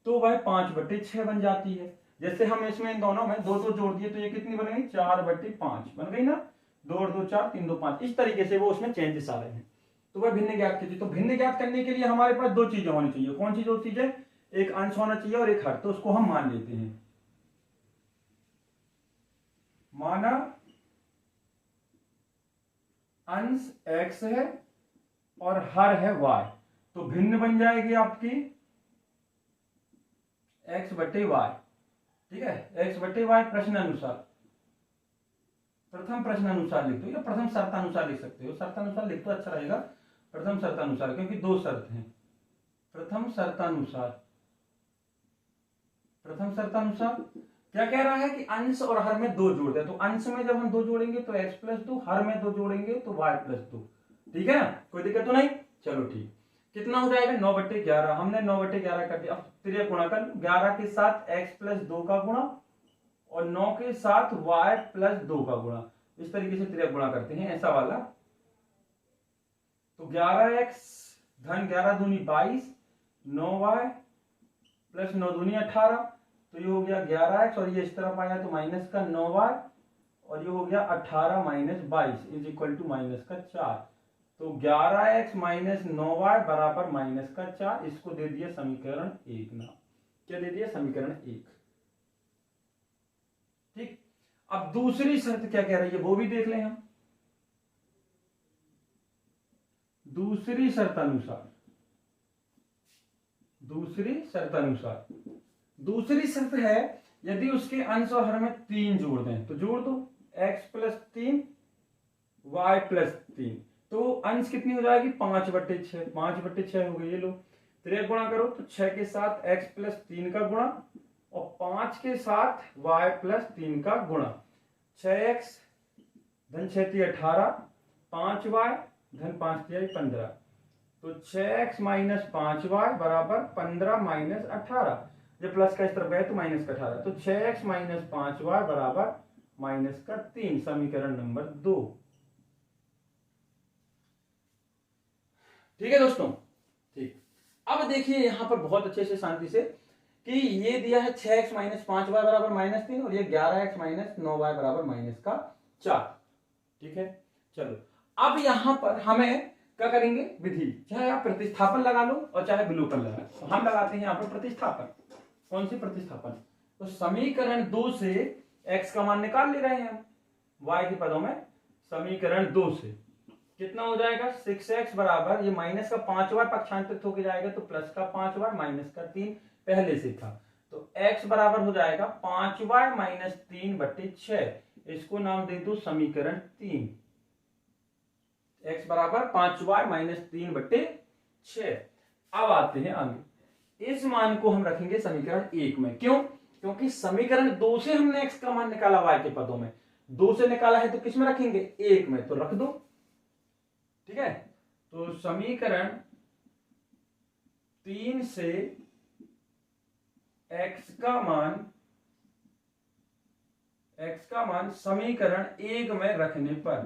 तो वह 5/6 बन जाती है। जैसे हम इसमें इन दोनों में 2 जोड़ दिए तो ये कितनी बन गई, 4/5 बन गई ना, 2 और 2 4, 3 2 5, इस तरीके से वो उसमें चेंजेस आ रहे हैं। तो वह भिन्न ज्ञात कीजिए। तो भिन्न ज्ञात करने के लिए हमारे पास 2 चीजें होनी चाहिए। कौन सी 2 चीजें, एक अंश होना चाहिए और एक हर, तो उसको हम मान लेते हैं। माना अंश x है और हर है y, तो भिन्न बन जाएगी आपकी x/y, ठीक है, x/y प्रश्न अनुसार, प्रथम प्रश्न अनुसार लिख दो या प्रथम शर्तानुसार लिख सकते हो, शर्तानुसार लिख तो अच्छा रहेगा, प्रथम शर्तानुसार, क्योंकि 2 शर्त हैं। प्रथम शर्तानुसार, प्रथम शर्तानुसार क्या कह रहा है कि अंश और हर में 2 जोड़ दे, तो अंश में जब हम 2 जोड़ेंगे तो x + 2, हर में 2 जोड़ेंगे तो y + 2, ठीक है ना, कोई दिक्कत तो नहीं। चलो ठीक, कितना हो जाएगा 9/11, हमने 9/11 कर दिया। अब त्रिय गुणा कर 11 के साथ x + 2 का गुणा और 9 के साथ y प्लस 2 का गुणा, इस तरीके से त्रिक गुणा करते हैं ऐसा वाला। तो 11x धन 11 दूनी 22, 9y प्लस 9 दूनी 18, तो ये हो गया 11x और ये इस तरफ आया तो माइनस का 9y और ये हो गया 18 minus 22 is equal to minus का 4। तो 11x माइनस 9y बराबर माइनस का 4, इसको दे दिया समीकरण 1 ना, क्या दे दिया समीकरण 1। ठीक, अब दूसरी शर्त क्या कह रही है वो भी देख लें हम। दूसरी शर्त अनुसार दूसरी शर्त है यदि उसके अंश और हर में 3 जोड़ दें तो जोड़ दो, x प्लस 3 y प्लस 3, तो अंश कितनी हो जाएगी 5/6, 5/6 हो गई। ये लो त्रिक गुणा करो तो 6 के साथ x प्लस 3 का गुणा और 5 के साथ y प्लस 3 का गुणा, 6x धन 6 × 18, 5y धन 5 × 15, तो 6x माइनस 5y बराबर 15 माइनस 18, जब प्लस का इस तरफ गए तो माइनस का 18, तो 6x माइनस 5y बराबर माइनस का 3, समीकरण नंबर 2। ठीक है दोस्तों, ठीक। अब देखिए यहां पर बहुत अच्छे से शांति से कि ये दिया है 6x माइनस 5y बराबर माइनस 3 और ये 11x माइनस 9y बराबर माइनस का 4। ठीक है, चलो अब यहां पर हमें क्या करेंगे, विधि, चाहे आप प्रतिस्थापन लगा लो और चाहे विलोपन लगा लो। तो हम लगाते हैं यहाँ पर प्रतिस्थापन। कौन सी प्रतिस्थापन, तो समीकरण 2 से x का मान निकाल ले रहे हैं हम y के पदों में। समीकरण 2 से कितना हो जाएगा 6x बराबर, ये माइनस का 5y पक्षांतरित होकर जाएगा तो प्लस का 5y माइनस का 3 पहले से था, तो x बराबर हो जाएगा 5y माइनस 3/6, इसको नाम दे दो समीकरण 3। x बराबर 5y माइनस 3/6। अब आते हैं आगे, इस मान को हम रखेंगे समीकरण 1 में। क्यों, क्योंकि समीकरण 2 से हमने x का मान निकाला y के पदों में, 2 से निकाला है तो किस में रखेंगे 1 में, तो रख दो। ठीक है, तो समीकरण 3 से x का मान समीकरण 1 में रखने पर,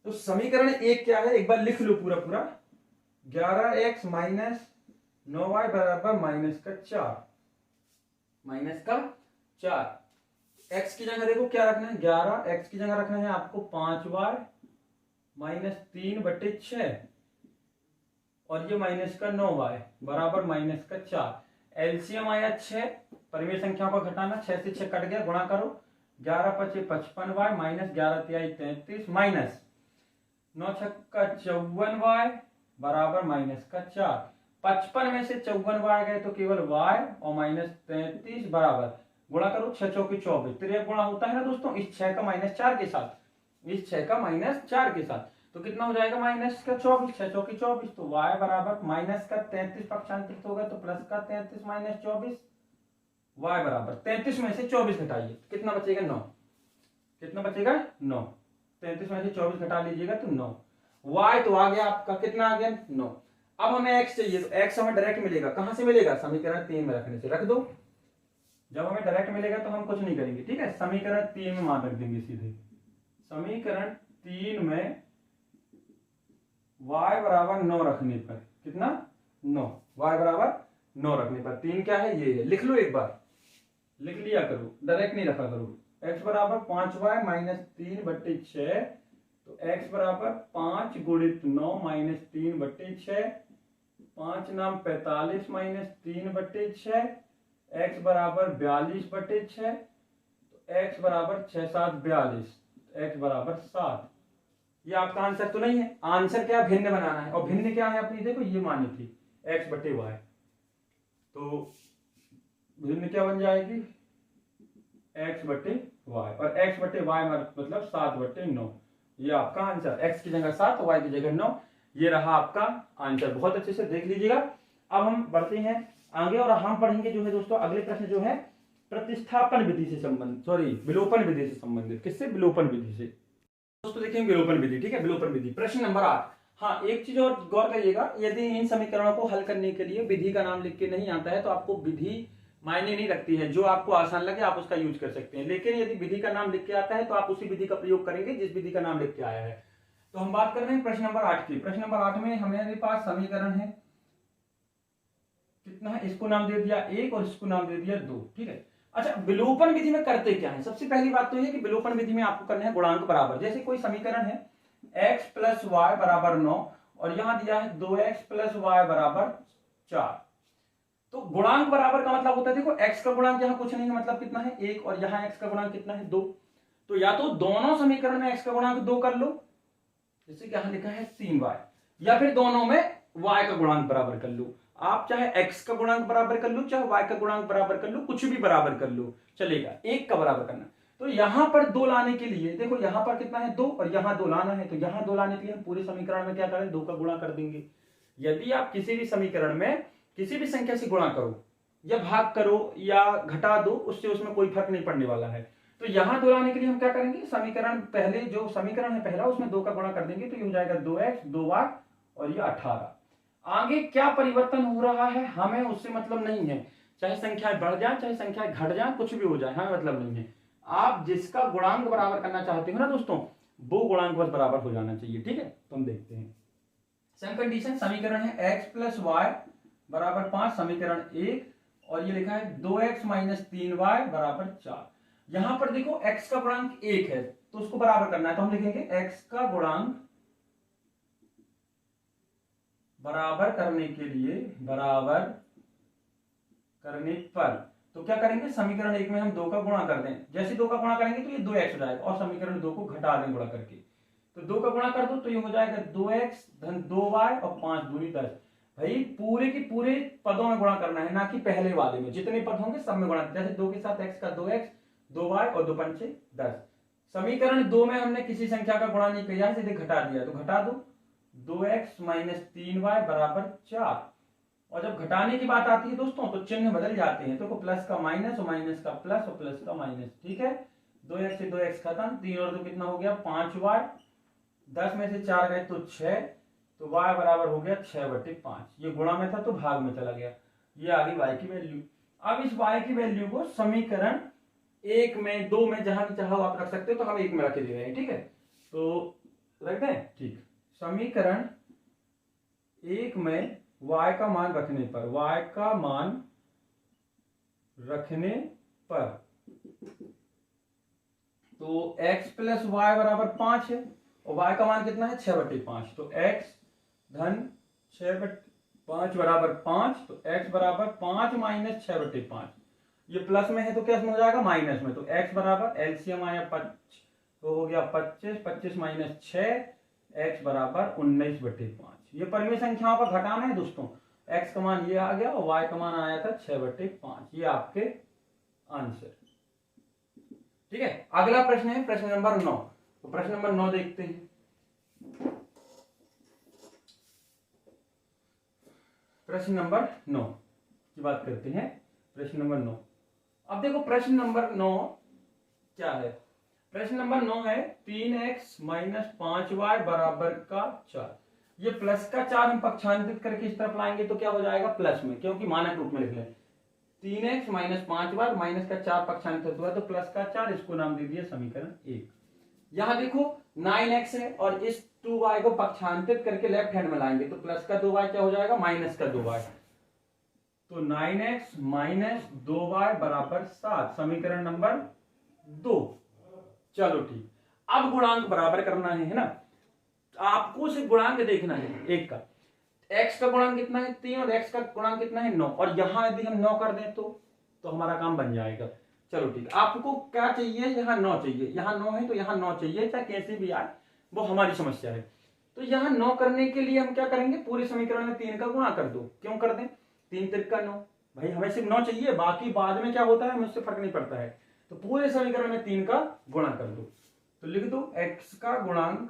तो समीकरण 1 क्या है एक बार लिख लो पूरा। 11x माइनस 9y बराबर माइनस का 4। x की जगह देखो क्या रखना है 11, x की जगह रखना है आपको 5y माइनस 3/6 और ये माइनस का 9y बराबर माइनस का 4। एलसीएम आया 6, परिमेय संख्याओं का घटाना, 6 से 6 कट गया, गुणा करो, 11 × 5 = 55y माइनस 11 × 3 = 33 माइनस 9 × 6 = 54y बराबर माइनस का 4। 55 में से 54y गए तो केवल y और माइनस 33 बराबर, गुणा करो 6 × 4 = 24, त्रिक गुणा होता है ना दोस्तों इस 6 का माइनस 4 के साथ, इस 6 का माइनस 4 के साथ, तो कितना हो जाएगा माइनस का 24, 6 × 4 = 24, तो y बराबर माइनस का 33 पक्षांतरित होगा तो प्लस का 33 माइनस 24, y बराबर 33 में से 24 घटाइए कितना बचेगा 9, कितना बचेगा 9, 33 में से 24 घटा लीजिएगा तो 9, y तो आ गया आपका कितना आ गया 9। अब हमें x चाहिए, तो x हमें डायरेक्ट मिलेगा, कहां से मिलेगा समीकरण 3 में रखने से, रख दो। जब हमें डायरेक्ट मिलेगा तो हम कुछ नहीं करेंगे, ठीक है, समीकरण 3 में मान रख देंगे सीधे। समीकरण 3 में y बराबर 9 रखने पर कितना 9, y बराबर 9 रखने पर 3 क्या है ये है, लिख लो एक बार, लिख लिया करो, डायरेक्ट नहीं रखा करो। x बराबर 5y माइनस 3/6, तो x बराबर 5 × 9 माइनस 3/6, 5 नाम 45 माइनस 3/6, x बराबर 42/6, तो x बराबर 6 × 7 = 42, x बराबर 7। ये आपका आंसर तो नहीं है, आंसर क्या भिन्न बनाना है, और भिन्न क्या है अपनी देखो ये मानी थी x/y, तो भिन्न क्या बन जाएगी x/y, और x/y मतलब 7/9, ये आपका आंसर, x की जगह 7 y की जगह 9, ये रहा आपका आंसर। बहुत अच्छे से देख लीजिएगा। अब हम बढ़ते हैं आगे और हम पढ़ेंगे जो है दोस्तों अगले प्रश्न जो है प्रतिस्थापन विधि से संबंधित, विलोपन विधि से संबंधित, किससे, विलोपन विधि से। दोस्तों देखेंगे विलोपन विधि, ठीक है, विलोपन विधि। प्रश्न नंबर 8, हाँ, एक चीज और गौर करिएगा, यदि इन समीकरणों को हल करने के लिए विधि का नाम लिख के नहीं आता है तो आपको विधि मायने नहीं रखती है। जो आपको आसान लगे आप उसका यूज कर सकते हैं, लेकिन यदि विधि का नाम लिख के आता है तो आप उसी विधि का प्रयोग करेंगे जिस विधि का नाम लिख के आया है। तो हम बात कर रहे हैं प्रश्न नंबर 8 की। प्रश्न नंबर 8 में हमारे पास समीकरण है कितना है, इसको नाम दे दिया 1 और इसको नाम दे दिया 2। ठीक है। अच्छा, विलोपन विधि में करते क्या है? सबसे पहली बात तो यह कि विलोपन विधि में आपको करना है गुणांक बराबर। जैसे कोई समीकरण है x प्लस वाई बराबर 9 और यहां दिया है 2x प्लस वाई बराबर 4। तो गुणांक बराबर का मतलब होता है, देखो x का गुणांक यहाँ कुछ नहीं है, मतलब कितना है 1, और यहाँ x का गुणांक कितना है 2। तो या तो दोनों समीकरण में x का गुणांक 2 कर लो, जैसे कि यहां लिखा है 3y, या फिर दोनों में y का गुणांक बराबर कर लो। आप चाहे x का गुणांक बराबर कर लो, चाहे y का गुणांक बराबर कर लो, कुछ भी बराबर कर लो चलेगा, 1 का बराबर करना। तो यहां पर 2 लाने के लिए देखो यहां पर कितना है 2 और यहां 2 लाना है, तो यहां 2 लाने के लिए हम पूरे समीकरण में क्या करें, 2 का गुणा कर देंगे। यदि आप किसी भी समीकरण में किसी भी संख्या से गुणा करो या भाग करो या घटा दो, उससे उसमें कोई फर्क नहीं पड़ने वाला है। तो यहां 2 लाने के लिए हम क्या करेंगे, समीकरण पहले जो समीकरण है पहला उसमें 2 का गुणा कर देंगे, तो ये हो जाएगा 2x 2y और ये 18। आगे क्या परिवर्तन हो रहा है हमें उससे मतलब नहीं है, चाहे संख्याएं बढ़ जाए चाहे संख्याएं घट जाए, कुछ भी हो जाए हमें मतलब नहीं है। आप जिसका गुणांक बराबर करना चाहते हो ना दोस्तों, वो गुणांक बस बराबर हो जाना चाहिए। ठीक है, तो हम देखते हैं सेम कंडीशन। समीकरण है x प्लस वाई बराबर 5, समीकरण 1, और ये लिखा है 2x माइनस 3y बराबर 4। यहां पर देखो x का गुणांक 1 है तो उसको बराबर करना है, तो हम लिखेंगे x का गुणांक बराबर करने के लिए, बराबर करने पर तो क्या करेंगे, समीकरण 1 में हम 2 का गुणा कर दें। जैसे 2 का गुणा करेंगे तो ये 2x हो जाएगा, और समीकरण 2 को घटा दें गुणा करके, तो 2 का गुणा कर दो तो ये हो जाएगा 2x धन 2y और 5 दूनी 10। भाई पूरे के पूरे पदों में गुणा करना है, ना कि पहले वाले में। जितने पद होंगे सब में गुणा, जैसे 2 के साथ x का 2x 2y और 2 पंचे 10। समीकरण 2 में हमने किसी संख्या का गुणा नहीं किया, सीधे घटा दिया, तो घटा दो 2x माइनस 3y बराबर 4। और जब घटाने की बात आती है दोस्तों तो चिन्ह बदल जाते हैं, तो प्लस का माइनस और माइनस का प्लस और प्लस का माइनस। ठीक है, 2x से 2x खत्म, 3 और 2 कितना हो गया 5y, 10 में से 4 गए तो 6, तो y बराबर हो गया 6/5। ये गुणा में था तो भाग में चला गया, ये आ गई y की वैल्यू। अब इस y की वैल्यू को समीकरण 1 में 2 में जहां भी चाहो आप रख सकते हो, तो हम 1 में रख दे रहे हैं। ठीक है, तो रख दें। ठीक, समीकरण 1 में y का मान रखने पर, y का मान रखने पर तो x प्लस वाई बराबर 5 है और y का मान कितना है 6/5, तो x धन 6/5 बराबर 5, तो x बराबर 5 माइनस 6/5। ये प्लस में है तो क्या हो जाएगा माइनस में, तो x बराबर एलसीएम आया 5, तो हो गया 25, 25 माइनस 6, x बराबर 19/5। ये परिमेय संख्याओं का घटाना है दोस्तों, x का मान ये आ गया और y का मान आया था 6/5। ये आपके आंसर। ठीक है, अगला प्रश्न है प्रश्न नंबर 9। तो प्रश्न नंबर 9 देखते हैं। प्रश्न नंबर 9 की बात करते हैं। प्रश्न नंबर 9, अब देखो प्रश्न नंबर 9 क्या है। प्रश्न नंबर 9 है 3x माइनस 5y बराबर का 4। ये प्लस का 4 हम पक्षांतरित करके इस तरफ लाएंगे तो क्या हो जाएगा प्लस में, क्योंकि मानक रूप में लिख लें। 3x माइनस 5y माइनस का 4 पक्षांतरित हुआ तो प्लस का 4, इसको नाम दे दिया समीकरण 1। यहां देखो 9x है और इस 2y को पक्षांतरित करके लेफ्ट हैंड में लाएंगे तो प्लस का 2y क्या हो जाएगा माइनस का 2y, तो 9x माइनस 2y बराबर 7, समीकरण नंबर 2। चलो ठीक, अब गुणांक बराबर करना है ना, आपको सिर्फ गुणांक देखना है एक का। x का गुणांक कितना है 3 और x का गुणांक कितना है 9, और यहां यदि हम 9 कर दें तो हमारा काम बन जाएगा। चलो ठीक, आपको क्या चाहिए, यहाँ 9 चाहिए, यहाँ 9 है तो यहाँ 9 चाहिए, चाहे कैसे भी आए वो हमारी समस्या है। तो यहाँ 9 करने के लिए हम क्या करेंगे, पूरे समीकरण में 3 का गुणा कर दो। क्यों कर दें, 3 त्रिक 9, भाई हमें सिर्फ 9 चाहिए, बाकी बाद में क्या होता है मुझसे फर्क नहीं पड़ता है। तो पूरे समीकरण में 3 का गुणा कर दो, तो लिख दो x का गुणांक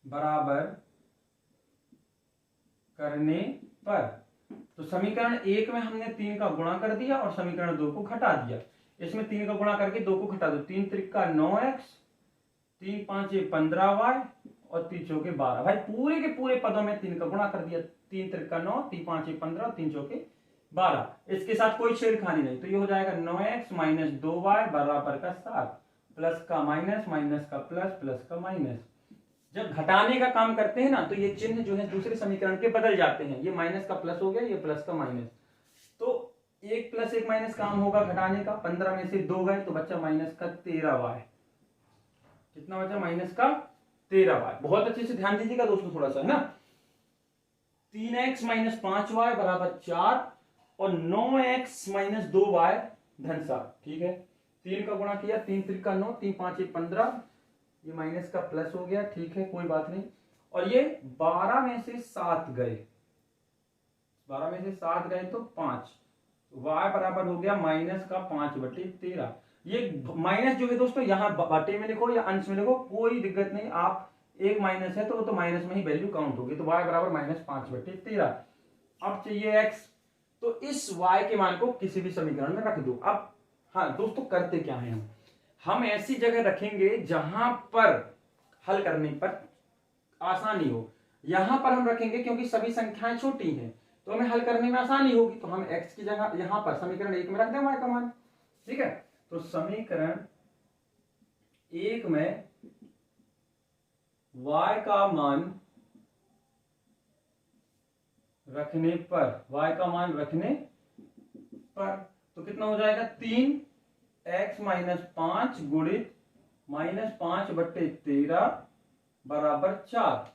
बराबर करने पर, तो समीकरण 1 में हमने 3 का गुणा कर दिया और समीकरण 2 को घटा दिया। इसमें 3 का गुणा करके 2 को घटा दो, 3 त्रिक 9x, 3 5 15y और 3 चौके 12। भाई पूरे के पूरे पदों में 3 का गुणा कर दिया, 3 त्रिका 9, 3 5 15, 3 चौके 12। इसके साथ कोई छेड़खानी नहीं, तो ये हो जाएगा 9x माइनस 2y बराबर का 7, प्लस का माइनस, माइनस का प्लस, प्लस का माइनस। जब घटाने का काम करते हैं ना तो ये चिन्ह जो है दूसरे समीकरण के बदल जाते हैं, ये माइनस का प्लस हो गया, ये प्लस का माइनस। तो 1 प्लस 1 माइनस काम होगा घटाने का, 15 में से 2 गए तो बच्चा माइनस का 13y। कितना बचा? माइनस का 13y। बहुत अच्छे से ध्यान दीजिएगा दोस्तों थोड़ा सा, है ना। 3x माइनस 5y बराबर 4 और 9x माइनस 2y धन 7। ठीक है, 3 का गुणा किया, 3 त्रिका 9, 3 5 15, ये माइनस का प्लस हो गया। ठीक है, कोई बात नहीं। और ये 12 में से 7 गए, 12 में से 7 गए तो 5, y बराबर हो गया माइनस का 5/13। ये माइनस जो है दोस्तों यहाँ बटे में लिखो या अंश में लिखो, कोई दिक्कत नहीं। आप एक माइनस है तो वो तो माइनस में ही वैल्यू काउंट होगी, तो y बराबर माइनस 5/13। अब चाहिए x, तो इस y के मान को किसी भी समीकरण में रख दो। अब हाँ दोस्तों, करते क्या है, हम ऐसी जगह रखेंगे जहां पर हल करने पर आसानी हो। यहां पर हम रखेंगे क्योंकि सभी संख्याएं छोटी हैं, तो हमें हल करने में आसानी होगी, तो हम x की जगह यहां पर समीकरण 1 में रख दें y का मान। ठीक है, तो समीकरण 1 में y का मान रखने पर, y का मान रखने पर तो कितना हो जाएगा? 3x माइनस 5 गुणित माइनस 5/13 बराबर 4।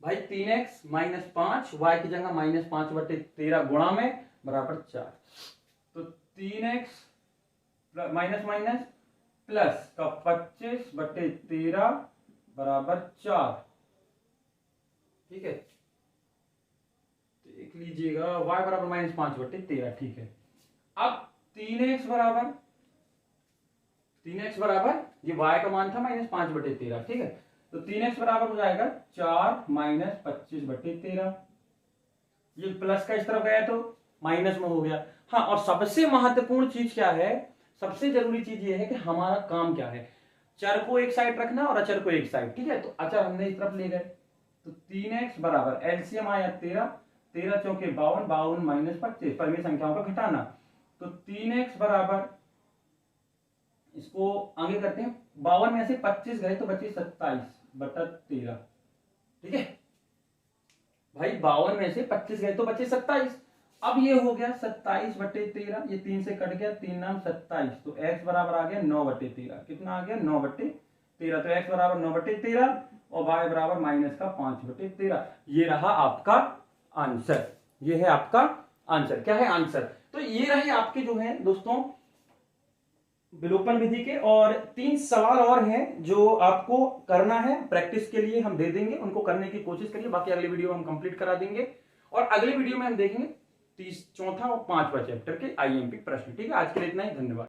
भाई 3x माइनस 5, y की जगह माइनस 5/13 गुणा में बराबर 4। तो 3x माइनस माइनस प्लस का 25/13 बराबर 4। ठीक है, देख लीजिएगा, y बराबर माइनस 5/13। ठीक है, अब 3x बराबर ये y का मान था माइनस 5/13। ठीक है, तो 3x बराबर हो जाएगा 4 माइनस 25/13। ये प्लस का इस तरफ गया तो माइनस में हो गया। हाँ, और सबसे महत्वपूर्ण चीज क्या है, सबसे जरूरी चीज ये है कि हमारा काम क्या है, चर को एक साइड रखना और अचर को एक साइड। ठीक है, तो अचर हमने इस तरफ ले गए, तो 3x बराबर एलसीएम आया 13, 13 चौके 52, 52 माइनस 25, परमी संख्याओं का घटाना। तो 3x बराबर, इसको आगे करते हैं, 52 में से 25 गए तो बचे 27/13। ठीक है भाई, 52 में से 25 गए तो बचे 27। अब ये हो गया 27/13, ये 3 से कट गया, 3 नाम 27, तो x बराबर आ गया 9/13। कितना आ गया? 9/13। तो x बराबर 9/13 और y बराबर माइनस का 5/13। ये रहा आपका आंसर, ये है आपका आंसर। क्या है आंसर? तो ये रहे आपके जो है दोस्तों विलोपन विधि के, और 3 सवाल और हैं जो आपको करना है, प्रैक्टिस के लिए हम दे देंगे, उनको करने की कोशिश करिए। बाकी अगले वीडियो हम कंप्लीट करा देंगे, और अगले वीडियो में हम देखेंगे 4था और 5वां चैप्टर के आईएमपी प्रश्न। ठीक है, आज के लिए इतना ही, धन्यवाद।